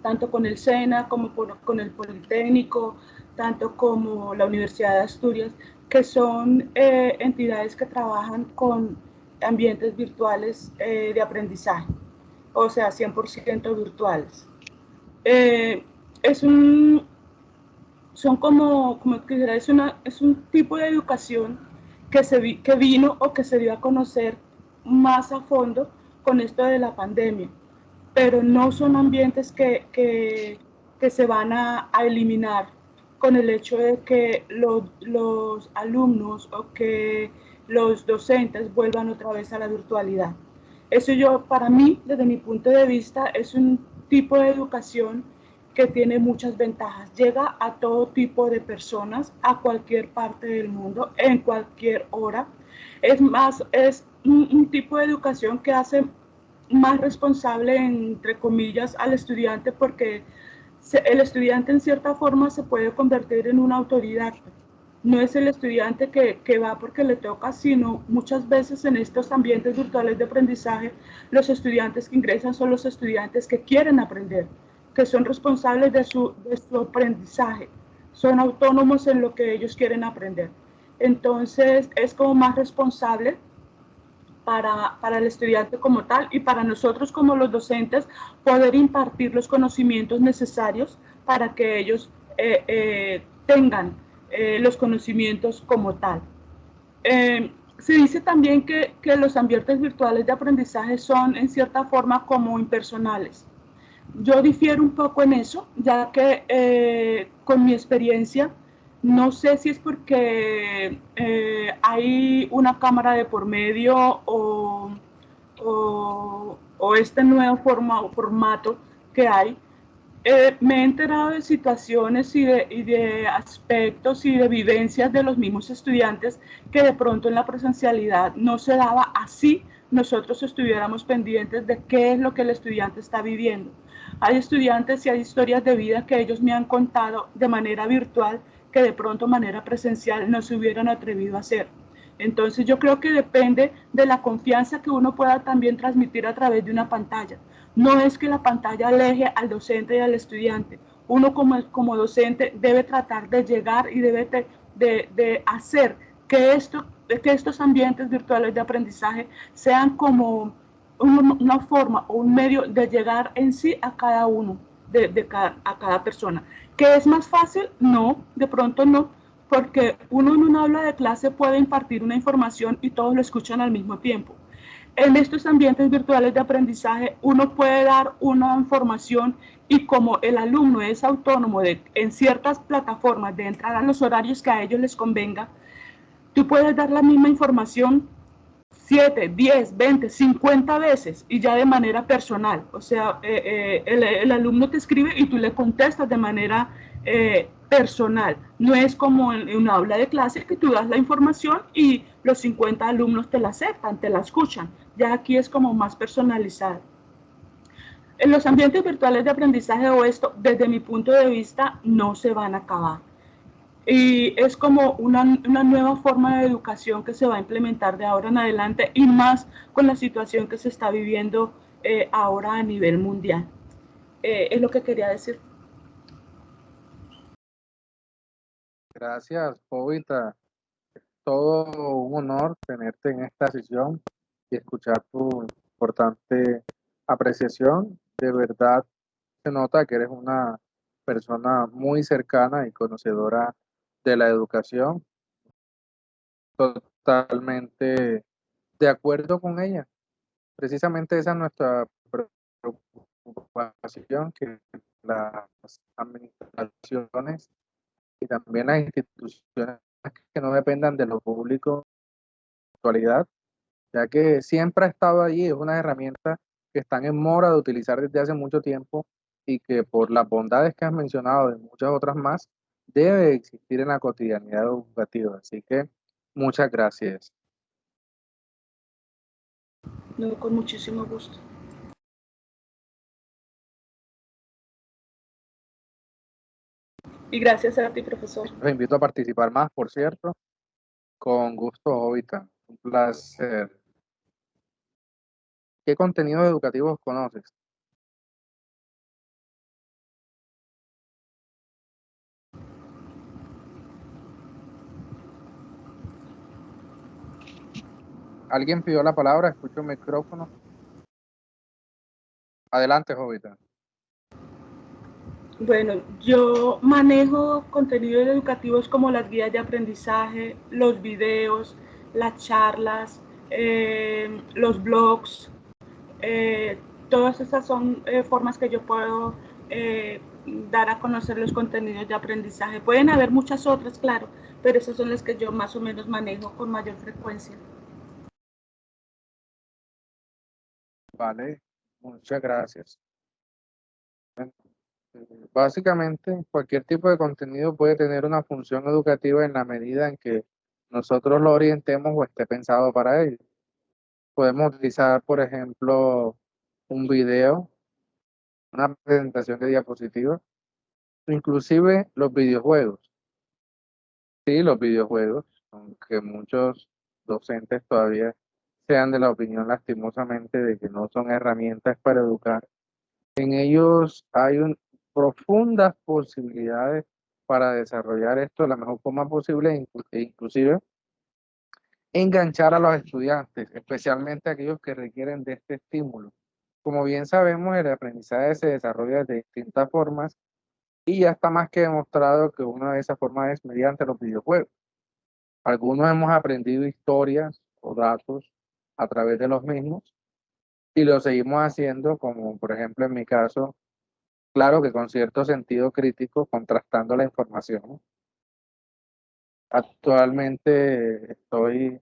tanto con el SENA como con el Politécnico, tanto como la Universidad de Asturias, que son entidades que trabajan con ambientes virtuales de aprendizaje, o sea, 100% virtuales. Eh, es un, son como quisiera, es un tipo de educación que vino o que se dio a conocer más a fondo con esto de la pandemia, pero no son ambientes que se van a eliminar con el hecho de que los alumnos o que los docentes vuelvan otra vez a la virtualidad. Eso para mí, desde mi punto de vista, es un tipo de educación que tiene muchas ventajas. Llega a todo tipo de personas, a cualquier parte del mundo, en cualquier hora. Es más, es un tipo de educación que hace más responsable, entre comillas, al estudiante, porque el estudiante en cierta forma se puede convertir en un autodidacta. No es el estudiante que va porque le toca, sino muchas veces en estos ambientes virtuales de aprendizaje, los estudiantes que ingresan son los estudiantes que quieren aprender, que son responsables de su aprendizaje, son autónomos en lo que ellos quieren aprender. Entonces es como más responsable para el estudiante como tal y para nosotros como los docentes poder impartir los conocimientos necesarios para que ellos tengan los conocimientos como tal. Se dice también que los ambientes virtuales de aprendizaje son en cierta forma como impersonales. Yo difiero un poco en eso, ya que con mi experiencia, no sé si es porque hay una cámara de por medio o este nuevo formato que hay. Me he enterado de situaciones y de aspectos y de vivencias de los mismos estudiantes que de pronto en la presencialidad no se daba así nosotros estuviéramos pendientes de qué es lo que el estudiante está viviendo. Hay estudiantes y hay historias de vida que ellos me han contado de manera virtual que de pronto de manera presencial no se hubieran atrevido a hacer. Entonces yo creo que depende de la confianza que uno pueda también transmitir a través de una pantalla. No es que la pantalla aleje al docente y al estudiante. Uno como docente debe tratar de llegar y debe de hacer que estos ambientes virtuales de aprendizaje sean como una forma o un medio de llegar en sí a cada uno, a cada persona. ¿Que es más fácil? No, de pronto no, porque uno en una aula de clase puede impartir una información y todos lo escuchan al mismo tiempo. En estos ambientes virtuales de aprendizaje uno puede dar una información y como el alumno es autónomo en ciertas plataformas de entrar a los horarios que a ellos les convenga, tú puedes dar la misma información 7, 10, 20, 50 veces y ya de manera personal. O sea, el alumno te escribe y tú le contestas de manera personal. No es como en una aula de clase que tú das la información y los 50 alumnos te la aceptan, te la escuchan. Ya aquí es como más personalizado. En los ambientes virtuales de aprendizaje o esto, desde mi punto de vista, no se van a acabar. Y es como una nueva forma de educación que se va a implementar de ahora en adelante y más con la situación que se está viviendo ahora a nivel mundial. Es lo que quería decir. Gracias, Jovita. Todo un honor tenerte en esta sesión y escuchar tu importante apreciación. De verdad se nota que eres una persona muy cercana y conocedora de la educación. totalmente de acuerdo con ella. Precisamente esa es nuestra preocupación, que las administraciones y también las instituciones que no dependan de lo público en la actualidad, ya que siempre ha estado allí, es una herramienta que están en mora de utilizar desde hace mucho tiempo y que por las bondades que has mencionado y muchas otras más, debe existir en la cotidianidad educativa. Así que muchas gracias. No, con muchísimo gusto. Y gracias a ti, profesor. Los invito a participar más, por cierto. Con gusto, Jovita. Un placer. ¿Qué contenidos educativos conoces? ¿Alguien pidió la palabra? Escucho el micrófono. Adelante, Jovita. Bueno, yo manejo contenidos educativos como las guías de aprendizaje, los videos, las charlas, los blogs. Todas esas son formas que yo puedo dar a conocer los contenidos de aprendizaje. Pueden haber muchas otras, claro, pero esas son las que yo más o menos manejo con mayor frecuencia. Vale, muchas gracias. Básicamente, cualquier tipo de contenido puede tener una función educativa en la medida en que nosotros lo orientemos o esté pensado para ello. Podemos utilizar, por ejemplo, un video, una presentación de diapositivas, inclusive los videojuegos. Sí, los videojuegos, aunque muchos docentes todavía sean de la opinión lastimosamente de que no son herramientas para educar. En ellos hay profundas posibilidades para desarrollar esto de la mejor forma posible e inclusive enganchar a los estudiantes, especialmente aquellos que requieren de este estímulo. Como bien sabemos, el aprendizaje se desarrolla de distintas formas y ya está más que demostrado que una de esas formas es mediante los videojuegos. Algunos hemos aprendido historias o datos a través de los mismos y lo seguimos haciendo, como por ejemplo en mi caso, claro que con cierto sentido crítico, contrastando la información. Actualmente estoy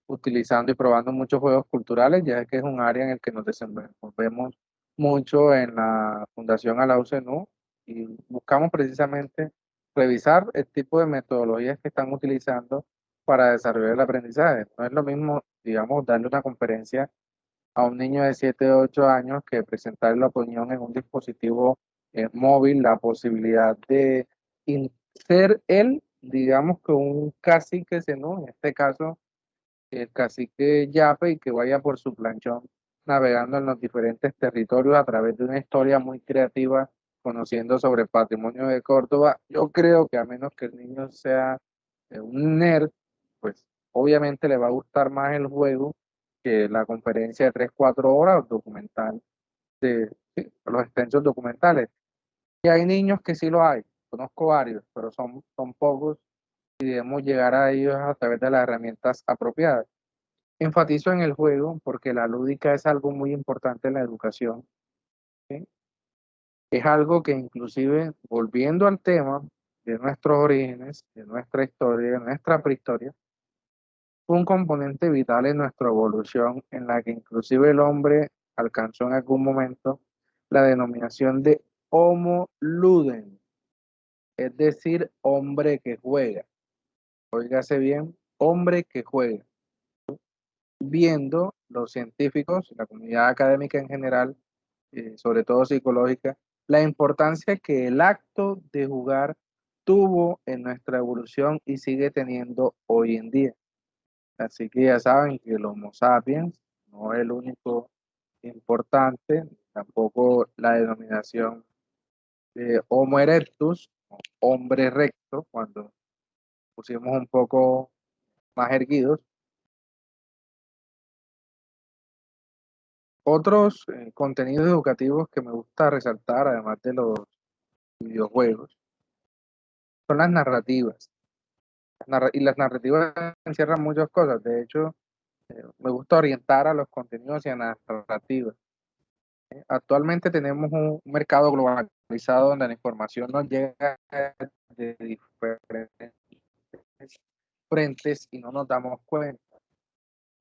utilizando y probando muchos juegos culturales, ya que es un área en el que nos desenvolvemos mucho en la Fundación Alaucenú y buscamos precisamente revisar el tipo de metodologías que están utilizando para desarrollar el aprendizaje. No es lo mismo, digamos, darle una conferencia a un niño de 7 o 8 años que presentar la opinión en un dispositivo móvil, la posibilidad de ser él, digamos que un cacique, ¿no? En este caso, el cacique Yape, y que vaya por su planchón navegando en los diferentes territorios a través de una historia muy creativa, conociendo sobre el patrimonio de Córdoba. Yo creo que a menos que el niño sea un nerd, pues obviamente le va a gustar más el juego que la conferencia de 3 4 horas documental, de sí, los extensos documentales. Y hay niños que sí lo hay, conozco varios, pero son pocos y debemos llegar a ellos a través de las herramientas apropiadas. Enfatizo en el juego porque la lúdica es algo muy importante en la educación, ¿sí? Es algo que inclusive, volviendo al tema de nuestros orígenes, de nuestra historia, de nuestra prehistoria, fue un componente vital en nuestra evolución en la que inclusive el hombre alcanzó en algún momento la denominación de Homo ludens, es decir, hombre que juega. Óigase bien, hombre que juega. Viendo los científicos, la comunidad académica en general, sobre todo psicológica, la importancia que el acto de jugar tuvo en nuestra evolución y sigue teniendo hoy en día. Así que ya saben que el Homo sapiens no es el único importante, tampoco la denominación de Homo erectus, hombre recto, cuando pusimos un poco más erguidos. Otros contenidos educativos que me gusta resaltar, además de los videojuegos, son las narrativas. Las las narrativas encierran muchas cosas. De hecho, me gusta orientar a los contenidos y a las narrativas. Actualmente tenemos un mercado globalizado donde la información nos llega de diferentes frentes y no nos damos cuenta.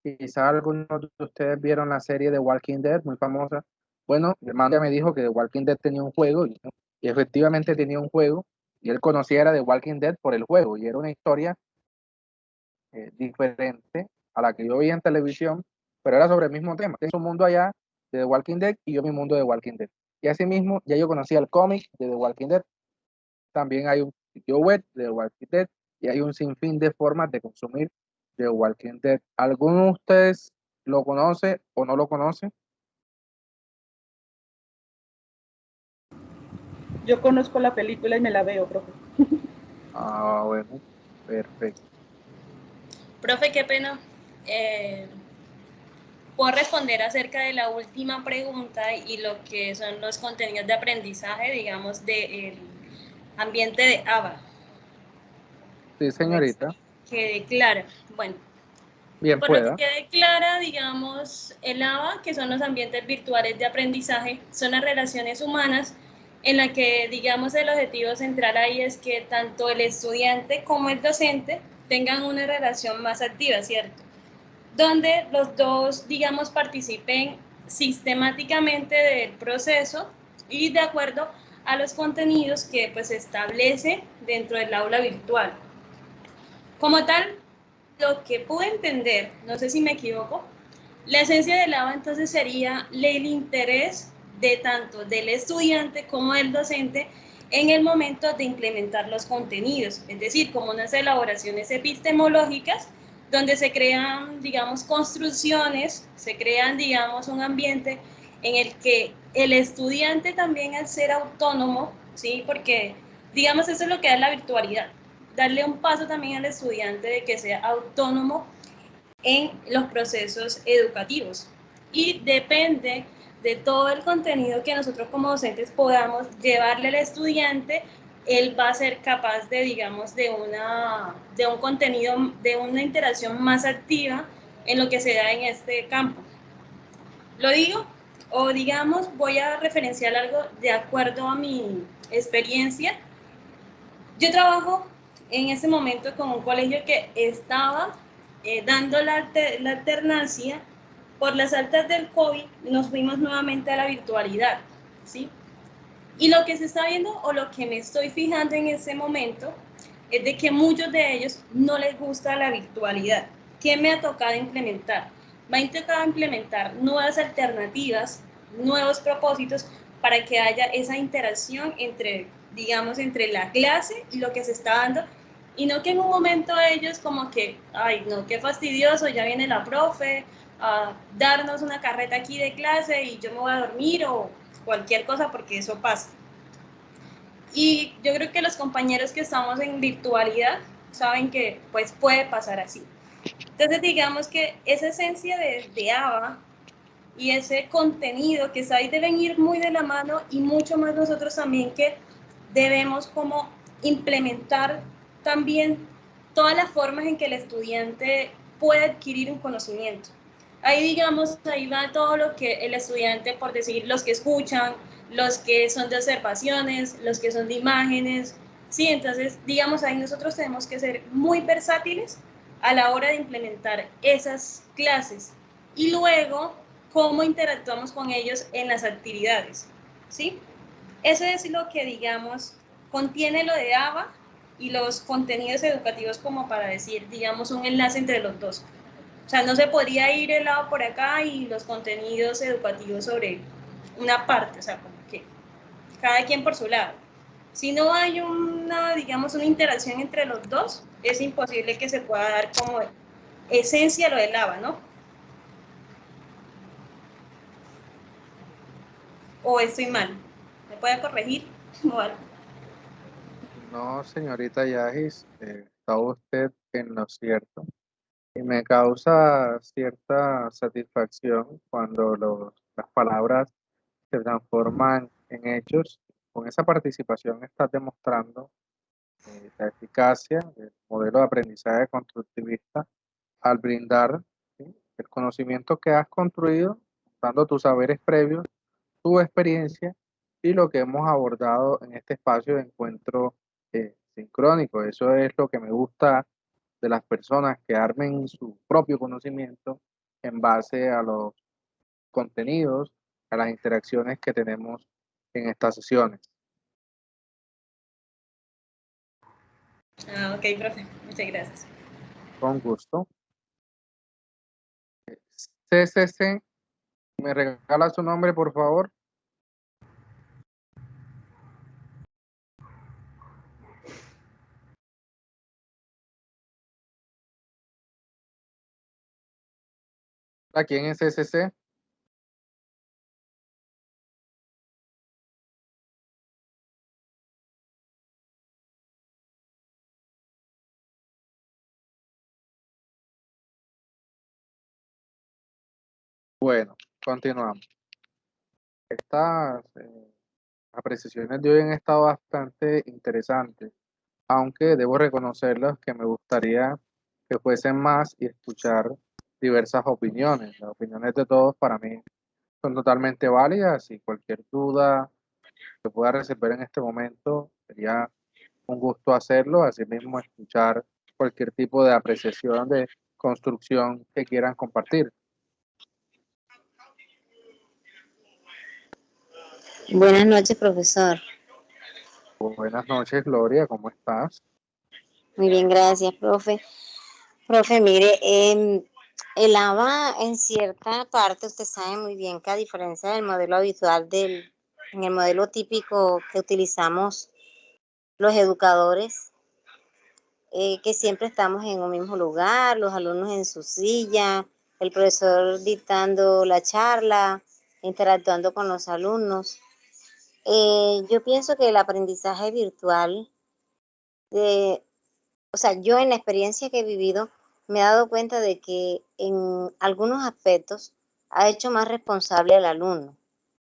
Quizás algunos de ustedes vieron la serie de Walking Dead, muy famosa. Bueno, mi hermano ya me dijo que The Walking Dead tenía un juego y efectivamente tenía un juego y él conocía era The Walking Dead por el juego y era una historia diferente a la que yo veía en televisión, pero era sobre el mismo tema. Es un mundo allá de The Walking Dead y yo mi mundo de The Walking Dead. Y asimismo, ya yo conocía el cómic de The Walking Dead. También hay un sitio web de The Walking Dead y hay un sinfín de formas de consumir The Walking Dead. ¿Alguno de ustedes lo conoce o no lo conoce? Yo conozco la película y me la veo, profe. Ah, bueno, perfecto. Profe, qué pena. Puedo responder acerca de la última pregunta y lo que son los contenidos de aprendizaje, digamos, del ambiente de ABA. Sí, señorita. Quede clara. Bueno, Bien por lo que pueda. quede clara, digamos, el ABA, que son los ambientes virtuales de aprendizaje, son las relaciones humanas en la que, digamos, el objetivo central ahí es que tanto el estudiante como el docente tengan una relación más activa, ¿cierto? Donde los dos, digamos, participen sistemáticamente del proceso y de acuerdo a los contenidos que pues establece dentro del aula virtual. Como tal, lo que pude entender, no sé si me equivoco, la esencia del ABA entonces sería el interés de tanto del estudiante como del docente en el momento de implementar los contenidos, es decir, como unas elaboraciones epistemológicas donde se crean, digamos, construcciones, se crean, digamos, un ambiente en el que el estudiante también al ser autónomo, ¿sí? Porque, digamos, eso es lo que da la virtualidad, darle un paso también al estudiante de que sea autónomo en los procesos educativos y depende de todo el contenido que nosotros como docentes podamos llevarle al estudiante, él va a ser capaz de, digamos, de un contenido, de una interacción más activa en lo que se da en este campo. Lo digo, o digamos, voy a referenciar algo de acuerdo a mi experiencia. Yo trabajo en ese momento con un colegio que estaba dando la alternancia. Por las altas del COVID nos fuimos nuevamente a la virtualidad, ¿sí? Y lo que se está viendo o lo que me estoy fijando en ese momento es de que muchos de ellos no les gusta la virtualidad. ¿Qué me ha tocado implementar? Me ha intentado implementar nuevas alternativas, nuevos propósitos para que haya esa interacción entre, digamos, entre la clase y lo que se está dando y no que en un momento ellos como que, ay, no, qué fastidioso, ya viene la profe a darnos una carreta aquí de clase y yo me voy a dormir o cualquier cosa porque eso pasa. Y yo creo que los compañeros que estamos en virtualidad saben que pues puede pasar así. Entonces digamos que esa esencia de ABA y ese contenido que está ahí deben ir muy de la mano y mucho más nosotros también que debemos como implementar también todas las formas en que el estudiante puede adquirir un conocimiento. Ahí digamos, ahí va todo lo que el estudiante, por decir, los que escuchan, los que son de observaciones, los que son de imágenes, ¿sí? Entonces, digamos, ahí nosotros tenemos que ser muy versátiles a la hora de implementar esas clases y luego cómo interactuamos con ellos en las actividades, ¿sí? Eso es lo que, digamos, contiene lo de ABA y los contenidos educativos como para decir, digamos, un enlace entre los dos. O sea, no se podría ir el lado por acá y los contenidos educativos sobre una parte, o sea, como que cada quien por su lado. Si no hay una, digamos, una interacción entre los dos, es imposible que se pueda dar como esencia lo del ABA, ¿no? ¿O estoy mal? ¿Me puede corregir? Bueno. No, señorita Yagis, está usted en lo cierto. Y me causa cierta satisfacción cuando las palabras se transforman en hechos. Con esa participación estás demostrando la eficacia del modelo de aprendizaje constructivista al brindar, ¿sí?, el conocimiento que has construido, dando tus saberes previos, tu experiencia y lo que hemos abordado en este espacio de encuentro sincrónico. Eso es lo que me gusta de las personas, que armen su propio conocimiento en base a los contenidos, a las interacciones que tenemos en estas sesiones. Ah, ok, profe, muchas gracias. Con gusto. CCC, ¿me regala su nombre, por favor? ¿A quién es CCC? Bueno, continuamos. Estas apreciaciones de hoy han estado bastante interesantes, aunque debo reconocerlas que me gustaría que fuesen más y escuchar diversas opiniones. Las opiniones de todos para mí son totalmente válidas, y cualquier duda que pueda resolver en este momento sería un gusto hacerlo, asimismo escuchar cualquier tipo de apreciación de construcción que quieran compartir. Buenas noches, profesor. Buenas noches, Gloria, ¿cómo estás? Muy bien, gracias, profe. Profe, mire, el ABA en cierta parte, usted sabe muy bien que a diferencia del modelo habitual en el modelo típico que utilizamos los educadores, que siempre estamos en un mismo lugar, los alumnos en su silla, el profesor dictando la charla, interactuando con los alumnos. Yo pienso que el aprendizaje virtual, o sea, yo en la experiencia que he vivido, me he dado cuenta de que en algunos aspectos ha hecho más responsable al alumno,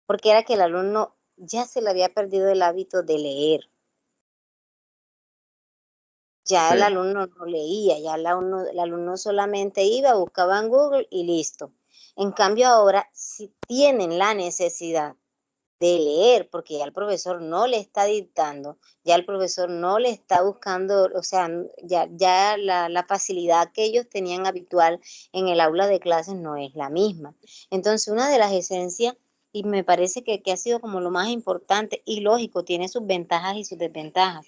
porque era que el alumno ya se le había perdido el hábito de leer. Ya el Sí. alumno no leía, ya el alumno solamente iba, buscaba en Google y listo. En cambio ahora, si tienen la necesidad de leer, porque ya el profesor no le está dictando, ya el profesor no le está buscando, o sea, ya la facilidad que ellos tenían habitual en el aula de clases no es la misma. Entonces, una de las esencias, y me parece que ha sido como lo más importante y lógico, tiene sus ventajas y sus desventajas,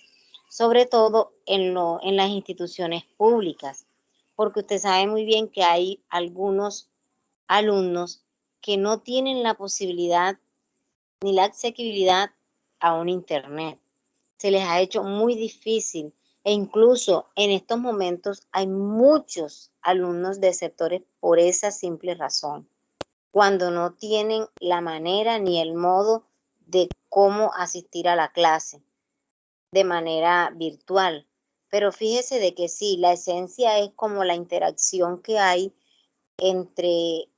sobre todo en las instituciones públicas, porque usted sabe muy bien que hay algunos alumnos que no tienen la posibilidad ni la asequibilidad a un Internet. Se les ha hecho muy difícil, e incluso en estos momentos hay muchos alumnos de sectores por esa simple razón, cuando no tienen la manera ni el modo de cómo asistir a la clase de manera virtual. Pero fíjese de que sí, la esencia es como la interacción que hay entre,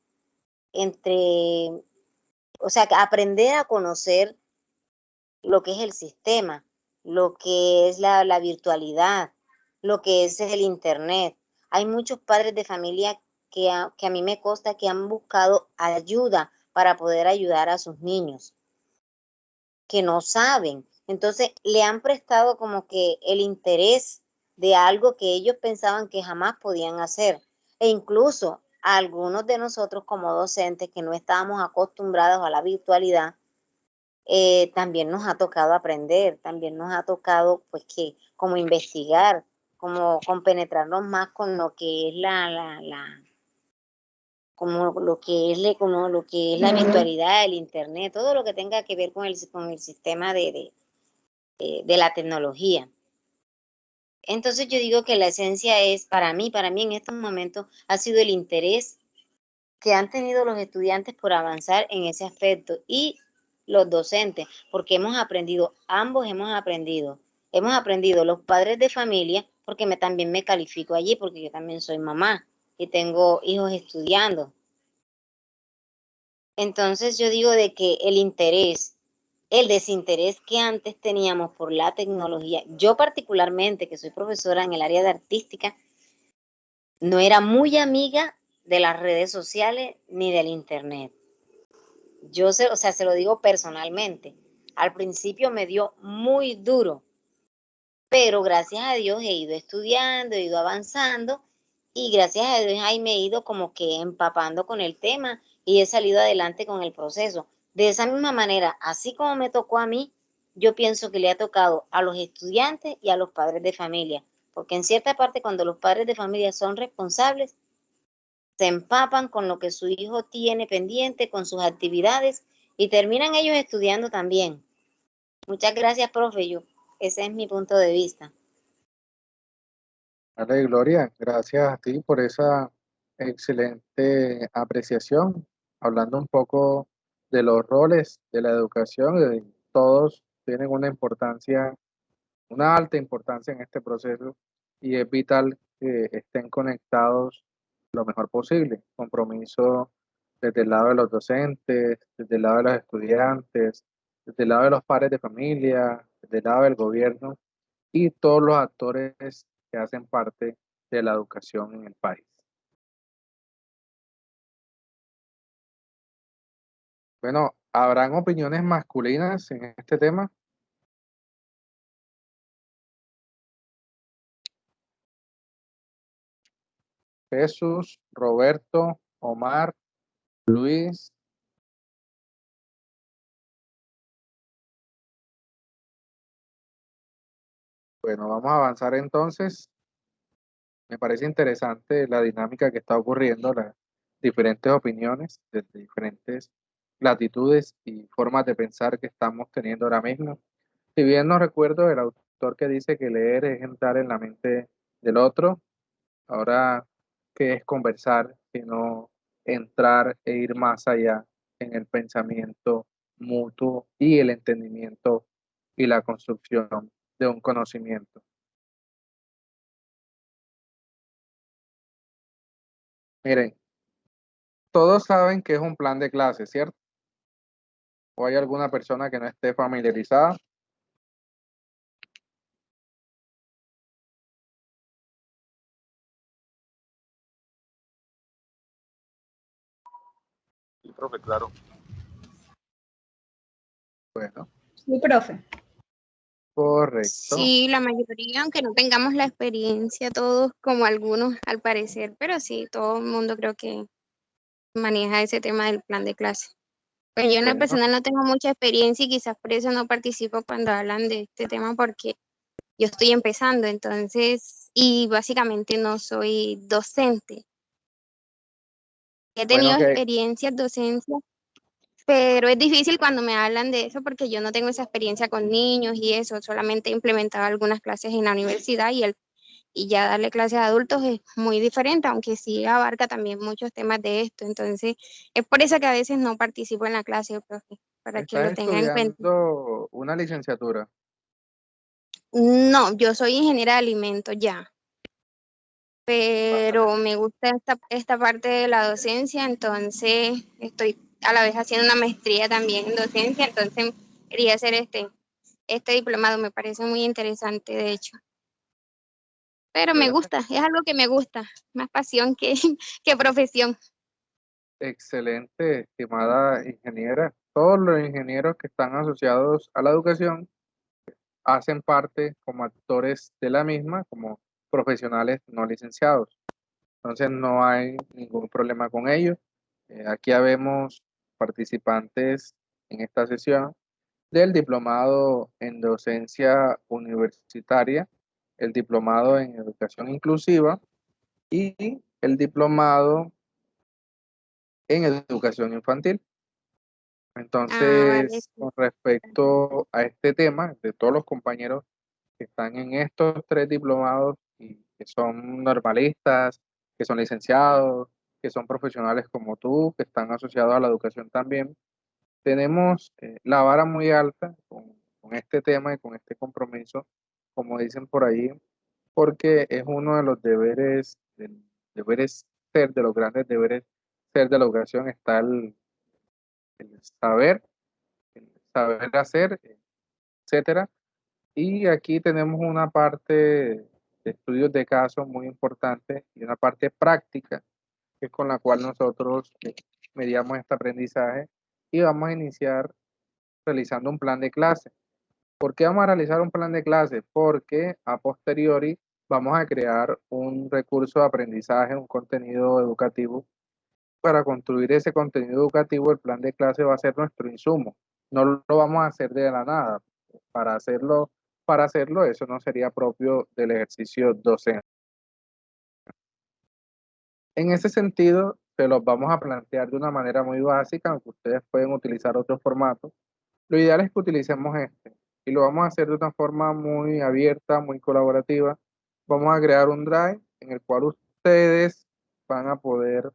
entre, o sea, aprender a conocer lo que es el sistema, lo que es la virtualidad, lo que es el Internet. Hay muchos padres de familia que a mí me consta que han buscado ayuda para poder ayudar a sus niños, que no saben. Entonces le han prestado como que el interés de algo que ellos pensaban que jamás podían hacer. E incluso a algunos de nosotros como docentes que no estábamos acostumbrados a la virtualidad, también nos ha tocado aprender, también nos ha tocado pues que como investigar, como compenetrarnos más con lo que es como lo que es como lo que es la virtualidad, el internet, todo lo que tenga que ver con el sistema de la tecnología. Entonces yo digo que la esencia es, para mí en estos momentos, ha sido el interés que han tenido los estudiantes por avanzar en ese aspecto y los docentes, porque ambos hemos aprendido los padres de familia, porque también me califico allí, porque yo también soy mamá y tengo hijos estudiando. Entonces yo digo de que el interés el desinterés que antes teníamos por la tecnología. Yo particularmente, que soy profesora en el área de artística, no era muy amiga de las redes sociales ni del internet. Se lo digo personalmente. Al principio me dio muy duro, pero gracias a Dios he ido estudiando, he ido avanzando y gracias a Dios ahí me he ido como que empapando con el tema y he salido adelante con el proceso. De esa misma manera, así como me tocó a mí, yo pienso que le ha tocado a los estudiantes y a los padres de familia, porque en cierta parte cuando los padres de familia son responsables, se empapan con lo que su hijo tiene pendiente, con sus actividades y terminan ellos estudiando también. Muchas gracias, profe. Ese es mi punto de vista. Vale, Gloria, gracias a ti por esa excelente apreciación, hablando un poco de los roles de la educación, todos tienen una importancia, una alta importancia en este proceso y es vital que estén conectados lo mejor posible. Compromiso desde el lado de los docentes, desde el lado de los estudiantes, desde el lado de los padres de familia, desde el lado del gobierno y todos los actores que hacen parte de la educación en el país. Bueno, ¿habrán opiniones masculinas en este tema? Jesús, Roberto, Omar, Luis. Bueno, vamos a avanzar entonces. Me parece interesante la dinámica que está ocurriendo, las diferentes opiniones, de diferentes latitudes y formas de pensar que estamos teniendo ahora mismo. Si bien no recuerdo el autor que dice que leer es entrar en la mente del otro, ahora qué es conversar, sino entrar e ir más allá en el pensamiento mutuo y el entendimiento y la construcción de un conocimiento. Miren, todos saben que es un plan de clase, ¿cierto? ¿O hay alguna persona que no esté familiarizada? Sí, profe, claro. Bueno, Sí, profe. correcto. Sí, la mayoría, aunque no tengamos la experiencia todos como algunos al parecer, pero sí, todo el mundo creo que maneja ese tema del plan de clase. Pues yo en lo Bueno, personal no tengo mucha experiencia y quizás por eso no participo cuando hablan de este tema porque yo estoy empezando, entonces, y básicamente no soy docente. He bueno tenido que experiencias docencias, pero es difícil cuando me hablan de eso porque yo no tengo esa experiencia con niños y eso, solamente he implementado algunas clases en la universidad y ya darle clases a adultos es muy diferente, aunque sí abarca también muchos temas de esto. Entonces, es por eso que a veces no participo en la clase, profe, para que estás lo tenga en cuenta. estudiando una licenciatura. No, yo soy ingeniera de alimentos ya, Vale. pero me gusta esta parte de la docencia, entonces estoy a la vez haciendo una maestría también en docencia, entonces quería hacer este diplomado, me parece muy interesante, de hecho. Pero me Bueno, gusta, es algo que me gusta, más pasión que, que profesión. excelente, estimada ingeniera. Todos los ingenieros que están asociados a la educación hacen parte como actores de la misma, como profesionales no licenciados. Entonces no hay ningún problema con ellos. Aquí habemos participantes en esta sesión del diplomado en docencia universitaria, el diplomado en educación inclusiva y el diplomado en educación infantil. Ah, vale. Entonces, con respecto a este tema, de todos los compañeros que están en estos tres diplomados y que son normalistas, que son licenciados, que son profesionales como tú, que están asociados a la educación también, tenemos la vara muy alta con este tema y con este compromiso, como dicen por ahí, porque es uno de los deberes ser, de los grandes deberes ser de la educación, está el saber, el saber hacer, etcétera. Y aquí tenemos una parte de estudios de casos muy importante y una parte práctica, que es con la cual nosotros mediamos este aprendizaje y vamos a iniciar realizando un plan de clase. ¿Por qué vamos a realizar un plan de clase? Porque a posteriori vamos a crear un recurso de aprendizaje, un contenido educativo. Para construir ese contenido educativo, el plan de clase va a ser nuestro insumo. No lo vamos a hacer de la nada. Para hacerlo, eso no sería propio del ejercicio docente. En ese sentido, se los vamos a plantear de una manera muy básica, aunque ustedes pueden utilizar otros formatos. Lo ideal es que utilicemos este y lo vamos a hacer de una forma muy abierta, muy colaborativa. Vamos a crear un Drive en el cual ustedes van a poder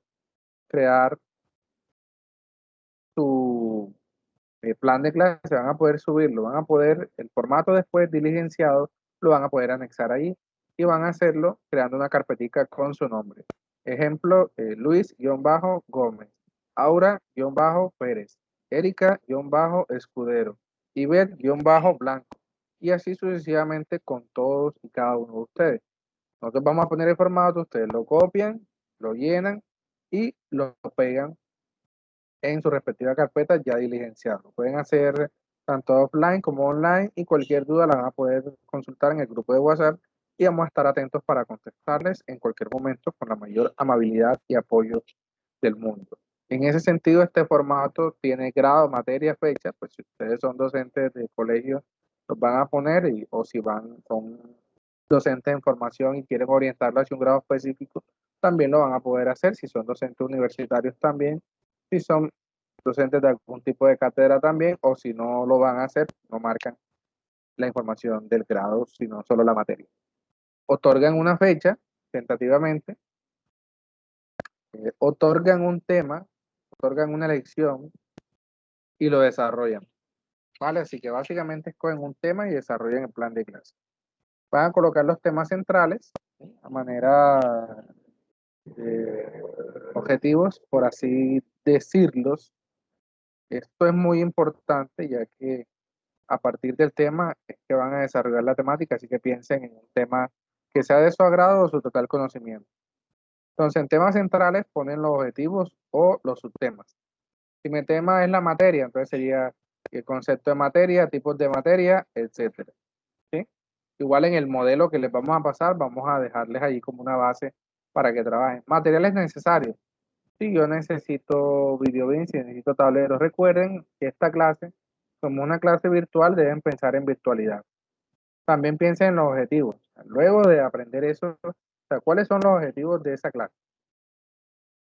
crear su plan de clase, van a poder subirlo, van a poder, el formato después diligenciado, lo van a poder anexar ahí y van a hacerlo creando una carpetica con su nombre. Ejemplo, Luis-Gómez, Aura-Pérez, Erika-Escudero, Ivette-Blanco, y así sucesivamente con todos y cada uno de ustedes. Nosotros vamos a poner el formato, ustedes lo copian, lo llenan y lo pegan en su respectiva carpeta ya diligenciado. Lo pueden hacer tanto offline como online y cualquier duda la van a poder consultar en el grupo de WhatsApp y vamos a estar atentos para contestarles en cualquier momento con la mayor amabilidad y apoyo del mundo. En ese sentido, este formato tiene grado, materia, fecha, pues si ustedes son docentes de colegio, los van a poner o si son docentes en formación y quieren orientarlo hacia un grado específico, también lo van a poder hacer. Si son docentes universitarios también, si son docentes de algún tipo de cátedra también, o si no lo van a hacer, no marcan la información del grado, sino solo la materia. Otorgan una fecha, tentativamente, otorgan un tema, otorgan una lección y lo desarrollan. ¿Vale? Así que básicamente escogen un tema y desarrollan el plan de clase. Van a colocar los temas centrales, ¿sí?, a manera objetivos, por así decirlos. Esto es muy importante ya que a partir del tema es que van a desarrollar la temática, así que piensen en un tema que sea de su agrado o su total conocimiento. Entonces, en temas centrales ponen los objetivos o los subtemas. Si mi tema es la materia, entonces sería el concepto de materia, tipos de materia, etcétera. ¿Sí? Igual en el modelo que les vamos a pasar, vamos a dejarles ahí como una base para que trabajen. Materiales necesarios. Si yo necesito videobeams, necesito tableros. Recuerden que esta clase, como una clase virtual, deben pensar en virtualidad. También piensen en los objetivos. Luego de aprender eso, o sea, ¿cuáles son los objetivos de esa clase?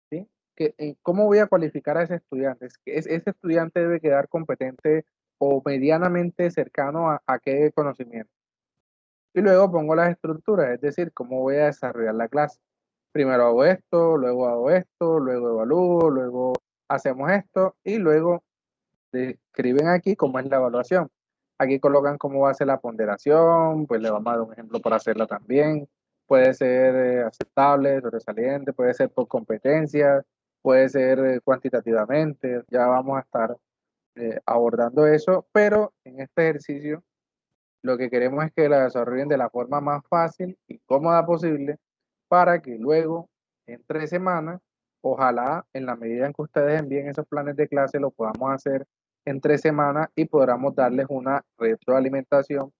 ¿Sí? ¿Cómo voy a cualificar a ese estudiante? Ese estudiante debe quedar competente o medianamente cercano a qué conocimiento. Y luego pongo las estructuras, es decir, cómo voy a desarrollar la clase. Primero hago esto, luego evalúo, luego hacemos esto y luego describen aquí cómo es la evaluación. Aquí colocan cómo va a ser la ponderación, pues le vamos a dar un ejemplo para hacerla también. Puede ser aceptable, sobresaliente, puede ser por competencias, puede ser cuantitativamente. Ya vamos a estar abordando eso, pero en este ejercicio lo que queremos es que la desarrollen de la forma más fácil y cómoda posible para que luego, en 3 semanas, ojalá en la medida en que ustedes envíen esos planes de clase, lo podamos hacer en 3 semanas y podamos darles una retroalimentación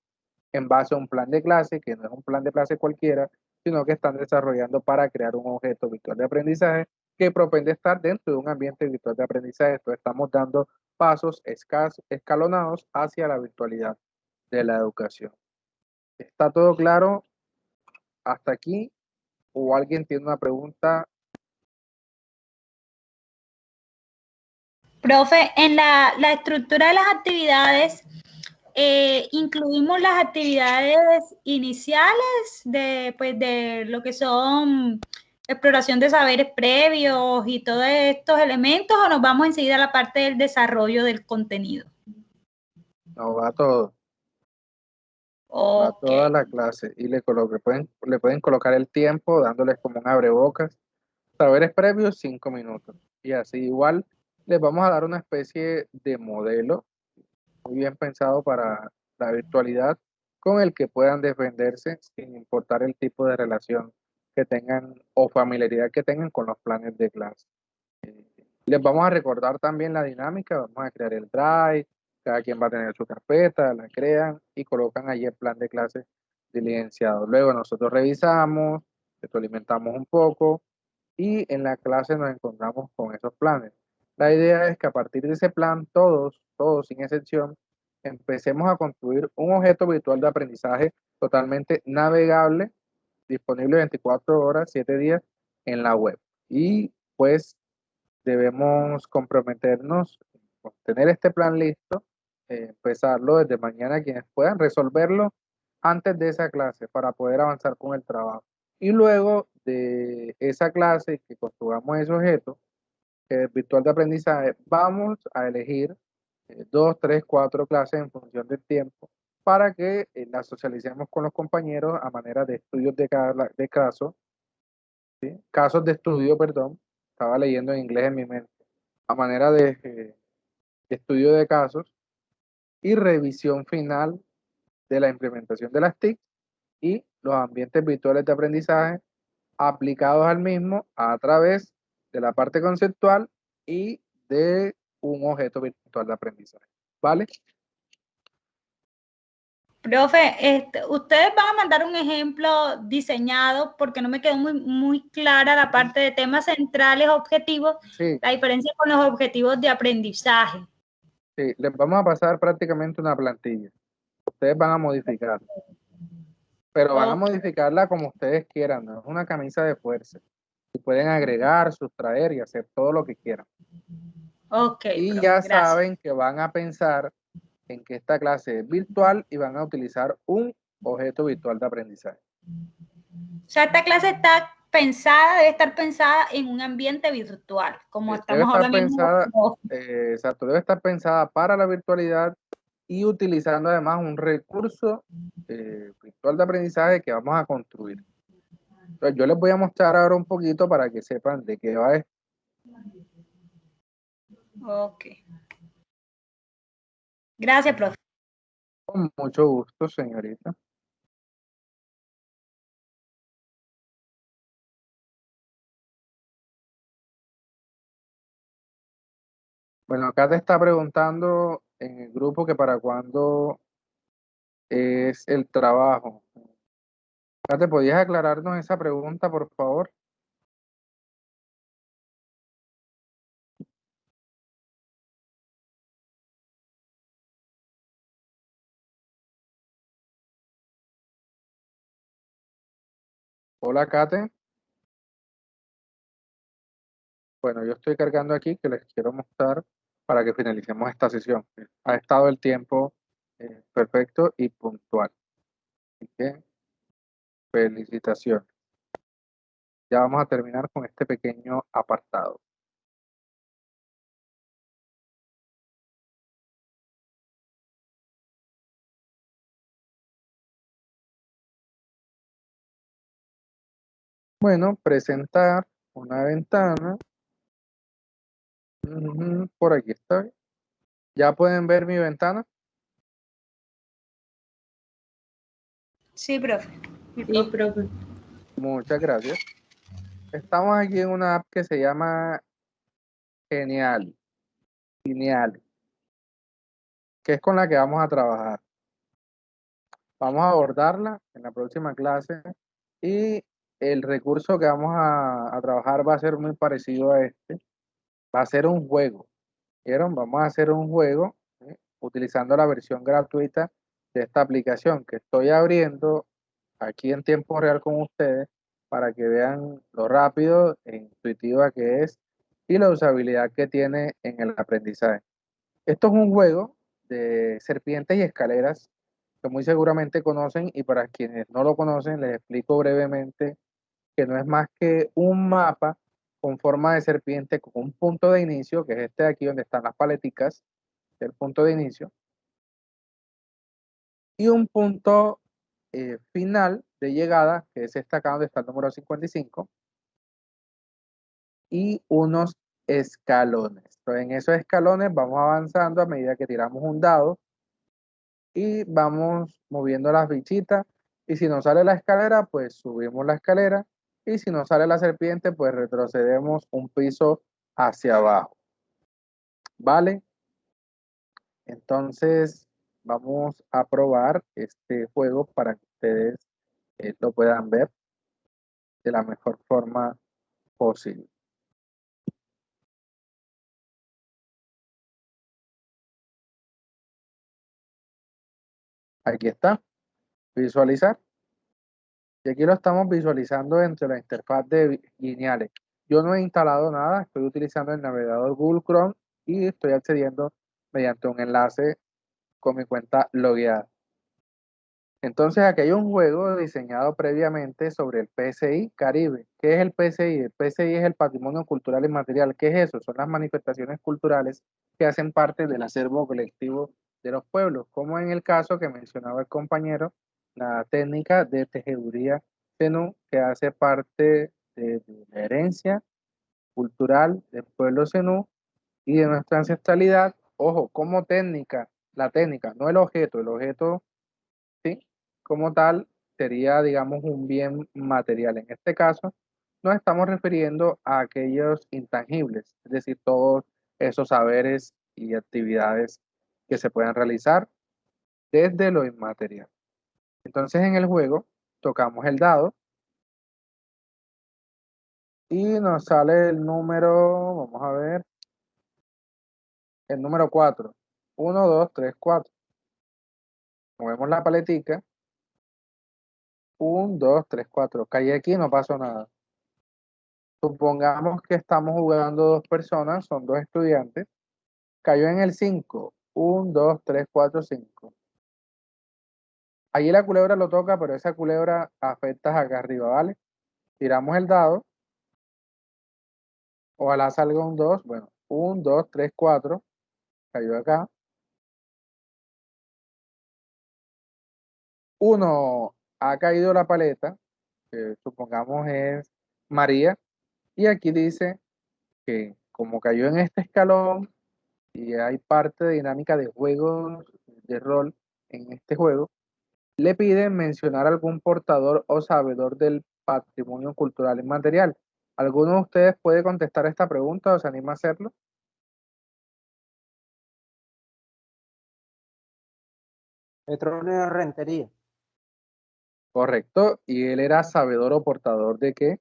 en base a un plan de clase, que no es un plan de clase cualquiera, sino que están desarrollando para crear un objeto virtual de aprendizaje que propende estar dentro de un ambiente virtual de aprendizaje. Entonces estamos dando pasos escalonados hacia la virtualidad de la educación. ¿Está todo claro hasta aquí? ¿O alguien tiene una pregunta? Profe, en la estructura de las actividades, incluimos las actividades iniciales de lo que son exploración de saberes previos y todos estos elementos, o nos vamos enseguida a la parte del desarrollo del contenido. No, va todo. Va Okay. toda la clase y le pueden colocar el tiempo dándoles como un abrebocas. Saberes previos, 5 minutos. Y así igual les vamos a dar una especie de modelo muy bien pensado para la virtualidad, con el que puedan defenderse sin importar el tipo de relación que tengan o familiaridad que tengan con los planes de clase. Les vamos a recordar también la dinámica, vamos a crear el Drive, cada quien va a tener su carpeta, la crean y colocan allí el plan de clase diligenciado. Luego nosotros revisamos, retroalimentamos un poco y en la clase nos encontramos con esos planes. La idea es que a partir de ese plan, todos sin excepción, empecemos a construir un objeto virtual de aprendizaje totalmente navegable, disponible 24 horas, 7 días en la web. Y pues debemos comprometernos con tener este plan listo, empezarlo desde mañana, quienes puedan resolverlo antes de esa clase para poder avanzar con el trabajo. Y luego de esa clase que construyamos ese objeto virtual de aprendizaje, vamos a elegir 2, 3, 4 clases en función del tiempo para que las socialicemos con los compañeros a manera de estudios de caso, ¿sí? Casos de estudio, perdón, estaba leyendo en inglés en mi mente, a manera de estudio de casos y revisión final de la implementación de las TIC y los ambientes virtuales de aprendizaje aplicados al mismo a través de la parte conceptual y de un objeto virtual de aprendizaje. ¿Vale? Profe, ustedes van a mandar un ejemplo diseñado porque no me quedó muy clara la parte de temas centrales, objetivos, Sí, la diferencia con los objetivos de aprendizaje. sí, les vamos a pasar prácticamente una plantilla. Ustedes van a modificarla, pero van a Ok, modificarla como ustedes quieran, no es una camisa de fuerza. Y pueden agregar, sustraer y hacer todo lo que quieran. ok, Y profe, ya gracias. saben que van a pensar en que esta clase es virtual y van a utilizar un objeto virtual de aprendizaje. O sea, esta clase está pensada, debe estar pensada en un ambiente virtual, como Debe estamos ahora estar mismo. pensada, exacto, debe estar pensada para la virtualidad y utilizando además un recurso virtual de aprendizaje que vamos a construir. Entonces, yo les voy a mostrar ahora un poquito para que sepan de qué va esto. Ok. Gracias, profe. Con mucho gusto, señorita. Bueno, acá te está preguntando en el grupo que para cuándo es el trabajo. Acá ¿te podías aclararnos esa pregunta, por favor? Hola, Kate. Bueno, yo estoy cargando aquí que les quiero mostrar para que finalicemos esta sesión. Ha estado el tiempo perfecto y puntual. Así que felicitaciones. Ya vamos a terminar con este pequeño apartado. Bueno, presentar una ventana. Por aquí está. ¿Ya pueden ver mi ventana? Sí, profe. Sí, profe. Muchas gracias. Estamos aquí en una app que se llama Genial, Lineal, que es con la que vamos a trabajar. Vamos a abordarla en la próxima clase y el recurso que vamos a trabajar va a ser muy parecido a este. Va a ser un juego. ¿Vieron? Vamos a hacer un juego utilizando la versión gratuita de esta aplicación que estoy abriendo aquí en tiempo real con ustedes para que vean lo rápido e intuitiva que es y la usabilidad que tiene en el aprendizaje. Esto es un juego de serpientes y escaleras que muy seguramente conocen y para quienes no lo conocen les explico brevemente que no es más que un mapa con forma de serpiente con un punto de inicio, que es este de aquí donde están las paleticas, el punto de inicio, y un punto final de llegada, que es este acá donde está el número 55, y unos escalones. Entonces, en esos escalones vamos avanzando a medida que tiramos un dado y vamos moviendo las fichitas. Y si nos sale la escalera, pues subimos la escalera. Y si nos sale la serpiente, pues retrocedemos un piso hacia abajo. ¿Vale? Entonces, vamos a probar este juego para que ustedes lo puedan ver de la mejor forma posible. Aquí está, visualizar. Y aquí lo estamos visualizando dentro de la interfaz de Lineales. Yo no he instalado nada, estoy utilizando el navegador Google Chrome y estoy accediendo mediante un enlace con mi cuenta logueada. Entonces, aquí hay un juego diseñado previamente sobre el PCI Caribe. ¿Qué es el PCI? El PCI es el Patrimonio Cultural Inmaterial. ¿Qué es eso? Son las manifestaciones culturales que hacen parte del acervo colectivo de los pueblos, como en el caso que mencionaba el compañero, la técnica de tejeduría zenú, que hace parte de la herencia cultural del pueblo zenú y de nuestra ancestralidad. Ojo, como técnica, la técnica, no el objeto, ¿sí? Como tal, sería, digamos, un bien material. En este caso, nos estamos refiriendo a aquellos intangibles, es decir, todos esos saberes y actividades que se pueden realizar desde lo inmaterial. Entonces, en el juego, tocamos el dado y nos sale el número, vamos a ver, el número 4. 1, 2, 3, 4. Movemos la paletica. 1, 2, 3, 4. Caí aquí, no pasó nada. Supongamos que estamos jugando dos personas, son dos estudiantes. Cayó en el 5. 1, 2, 3, 4, 5. Allí la culebra lo toca, pero esa culebra afecta acá arriba, ¿vale? Tiramos el dado. Ojalá salga un 2. Bueno, 1, 2, 3, 4. Cayó acá. 1. Ha caído la paleta, que supongamos es María. Y aquí dice que como cayó en este escalón, y hay parte de dinámica de juegos de rol en este juego, le piden mencionar algún portador o sabedor del patrimonio cultural inmaterial. ¿Alguno de ustedes puede contestar esta pregunta o se anima a hacerlo? Petronio Rentería. Correcto. ¿Y él era sabedor o portador de qué?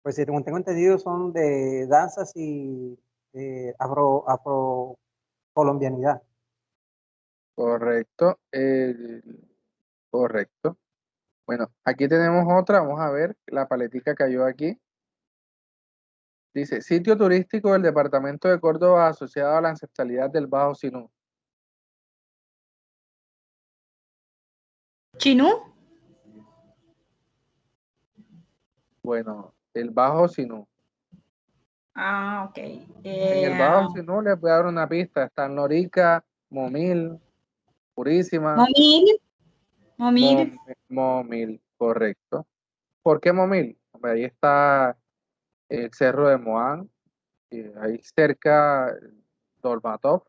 Pues según tengo entendido son de danzas y afrocolombianidad. Correcto. Correcto. Bueno, aquí tenemos otra. Vamos a ver. La paletica cayó aquí. Dice, sitio turístico del departamento de Córdoba asociado a la ancestralidad del Bajo Sinú. ¿Chinú? Bueno, el Bajo Sinú. Ah, ok. En el Bajo Sinú les voy a dar una pista. Están Lorica, Momil, Purísima. Momil. Momil, correcto. ¿Por qué Momil? Hombre, ahí está el Cerro de Moán, y ahí cerca Dolmatov,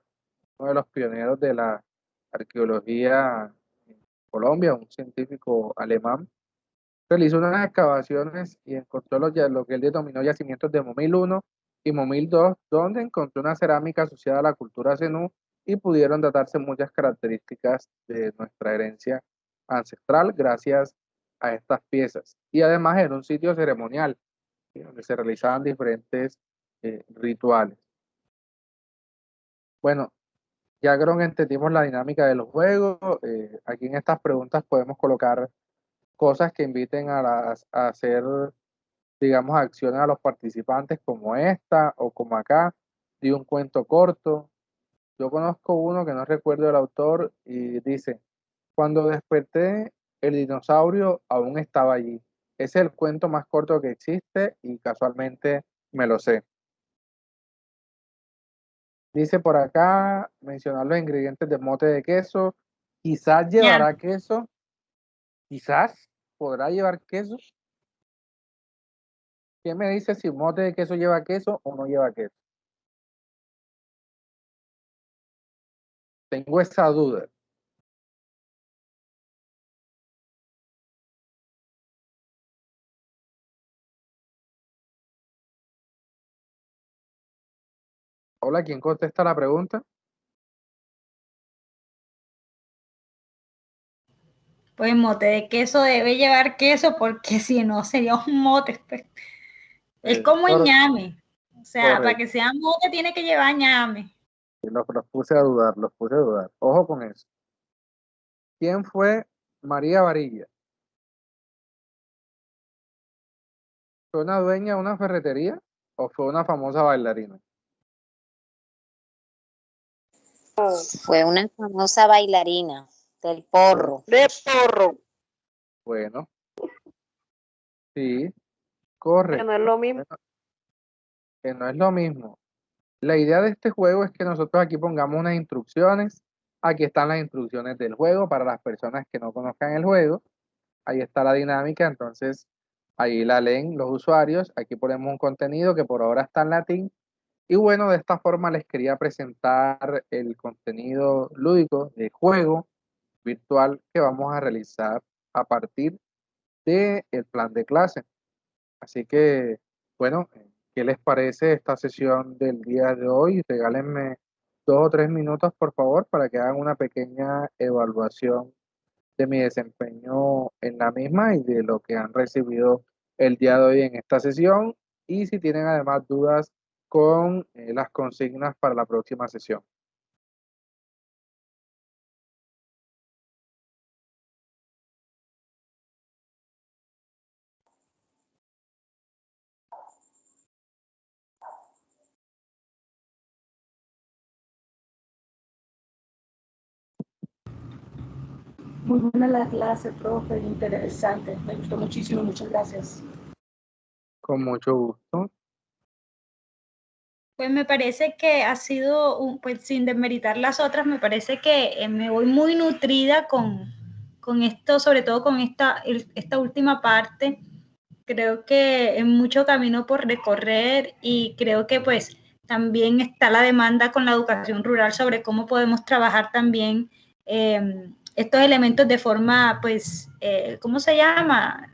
uno de los pioneros de la arqueología en Colombia, un científico alemán. Realizó unas excavaciones y encontró lo que él denominó yacimientos de Momil 1 y Momil 2, donde encontró una cerámica asociada a la cultura zenú y pudieron datarse muchas características de nuestra herencia ancestral gracias a estas piezas. Y además era un sitio ceremonial, ¿sí?, donde se realizaban diferentes rituales. Bueno, ya creo que entendimos la dinámica de los juegos. Aquí en estas preguntas podemos colocar cosas que inviten a hacer, digamos, acciones a los participantes como esta o como acá, de un cuento corto. Yo conozco uno que no recuerdo el autor y dice, cuando desperté, el dinosaurio aún estaba allí. Ese es el cuento más corto que existe y casualmente me lo sé. Dice por acá, mencionar los ingredientes del mote de queso. Quizás llevará queso, quizás podrá llevar queso. ¿Quién me dice si mote de queso lleva queso o no lleva queso? Tengo esa duda. Hola, ¿quién contesta la pregunta? Pues mote de queso debe llevar queso porque si no sería un mote. Pues. Es como el ñame. O sea, para que sea mote tiene que llevar ñame. Los puse a dudar, los puse a dudar. Ojo con eso. ¿Quién fue María Varilla? ¿Fue una dueña de una ferretería o fue una famosa bailarina? Fue una famosa bailarina del porro. De porro. Bueno, sí, Que correcto. no es lo mismo. Bueno, que no es lo mismo. La idea de este juego es que nosotros aquí pongamos unas instrucciones. Aquí están las instrucciones del juego para las personas que no conozcan el juego. Ahí está la dinámica, entonces ahí la leen los usuarios. Aquí ponemos un contenido que por ahora está en latín. Y bueno, de esta forma les quería presentar el contenido lúdico de juego virtual que vamos a realizar a partir del plan de clase. Así que, bueno, ¿qué les parece esta sesión del día de hoy? Regálenme 2 o 3 minutos, por favor, para que hagan una pequeña evaluación de mi desempeño en la misma y de lo que han recibido el día de hoy en esta sesión. Y si tienen además dudas con las consignas para la próxima sesión. Muy buena la clase, profe, interesante. Me gustó muchísimo, muchas gracias. Con mucho gusto. Pues me parece que ha sido, pues sin desmeritar las otras, me parece que me voy muy nutrida con esto, sobre todo con esta última parte. Creo que es mucho camino por recorrer y creo que pues también está la demanda con la educación rural sobre cómo podemos trabajar también estos elementos de forma, pues, ¿cómo se llama?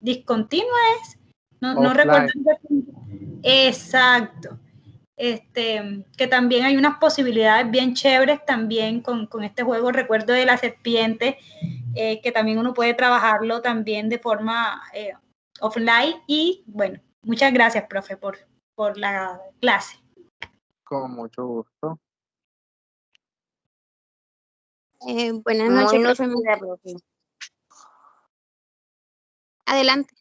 Discontinua es. No recuerdo. Offline. Exacto. Que también hay unas posibilidades bien chéveres también con este juego. Recuerdo de la serpiente, que también uno puede trabajarlo también de forma offline. Y bueno, muchas gracias, profe, por la clase. Con mucho gusto. Buenas Muy noches, profe. nutrida, profe. Adelante.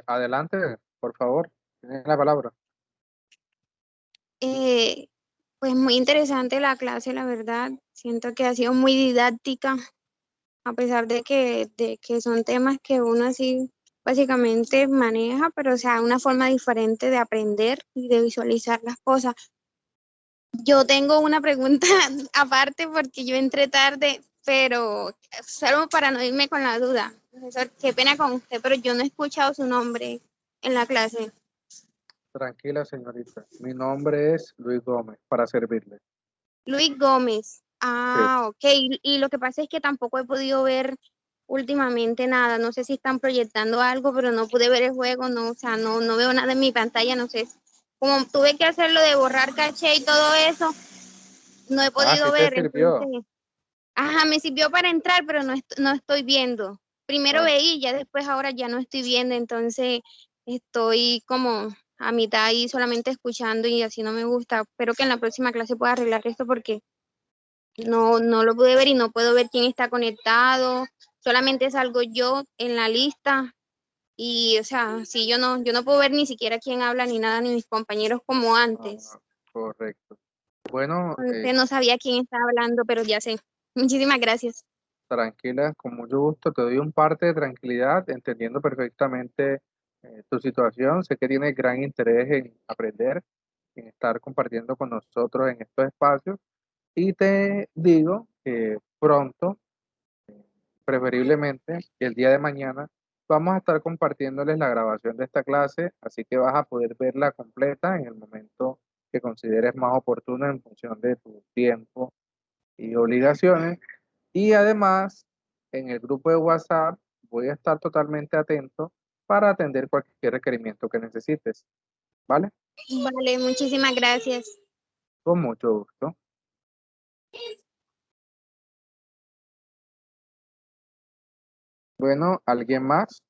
Adelante, por favor. Tienen la palabra. Pues muy interesante la clase, la verdad. Siento que ha sido muy didáctica, a pesar de que son temas que uno así básicamente maneja, pero o sea, una forma diferente de aprender y de visualizar las cosas. Yo tengo una pregunta aparte porque yo entré tarde, pero solo para no irme con la duda. Profesor, qué pena con usted, pero yo no he escuchado su nombre en la clase. Tranquila, señorita. Mi nombre es Luis Gómez, para servirle. Luis Gómez. Sí. Ah, ok. Y lo que pasa es que tampoco he podido ver últimamente nada. No sé si están proyectando algo, pero no pude ver el juego, no, o sea, no veo nada en mi pantalla, no sé. Como tuve que hacerlo de borrar caché y todo eso, no he Ah, podido sí te ver, sirvió. entonces, ajá, me sirvió para entrar, pero no estoy viendo. Primero No, veí, ya después ahora ya no estoy viendo, entonces estoy como a mitad ahí solamente escuchando y así no me gusta. Espero que en la próxima clase pueda arreglar esto porque no lo pude ver y no puedo ver quién está conectado, solamente salgo yo en la lista y, o sea, sí, yo no puedo ver ni siquiera quién habla ni nada, ni mis compañeros como antes. correcto. Bueno, Entonces no sabía quién estaba hablando, pero ya sé. Muchísimas gracias. tranquila, con mucho gusto. Te doy un parte de tranquilidad, entendiendo perfectamente tu situación. Sé que tienes gran interés en aprender, en estar compartiendo con nosotros en estos espacios. Y te digo que pronto preferiblemente el día de mañana vamos a estar compartiéndoles la grabación de esta clase, así que vas a poder verla completa en el momento que consideres más oportuno en función de tu tiempo y obligaciones. Y además, en el grupo de WhatsApp voy a estar totalmente atento para atender cualquier requerimiento que necesites, ¿vale? Vale, muchísimas gracias. Con mucho gusto. Bueno, ¿alguien más?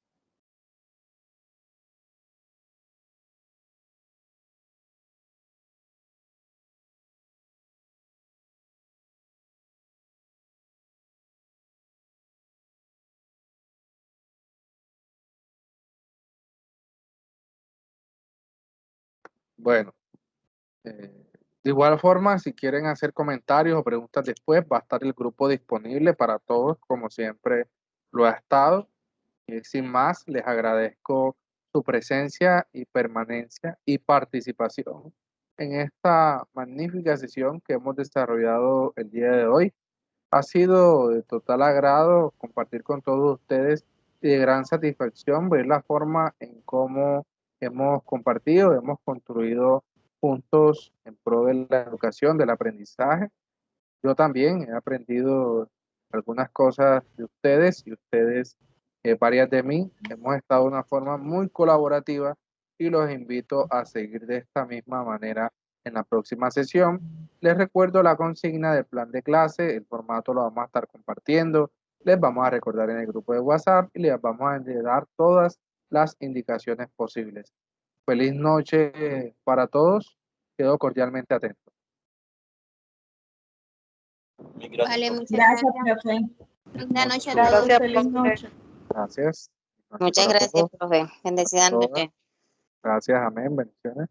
Bueno, de igual forma, si quieren hacer comentarios o preguntas después, va a estar el grupo disponible para todos, como siempre lo ha estado. Y sin más, les agradezco su presencia y permanencia y participación en esta magnífica sesión que hemos desarrollado el día de hoy. Ha sido de total agrado compartir con todos ustedes y de gran satisfacción ver la forma en cómo hemos compartido, hemos construido juntos en pro de la educación, del aprendizaje. Yo también he aprendido algunas cosas de ustedes y ustedes varias de mí. Hemos estado de una forma muy colaborativa y los invito a seguir de esta misma manera en la próxima sesión. Les recuerdo la consigna del plan de clase, el formato lo vamos a estar compartiendo, les vamos a recordar en el grupo de WhatsApp y les vamos a dar todas las indicaciones posibles. Feliz noche para todos, quedo cordialmente atento. Vale, muchas Gracias, gracias. profe. Buenas noches a Gracias. todos. Feliz noche. Gracias. Muchas Para gracias, todos, profe. Bendecida para todas. noche. Gracias, amén, bendiciones.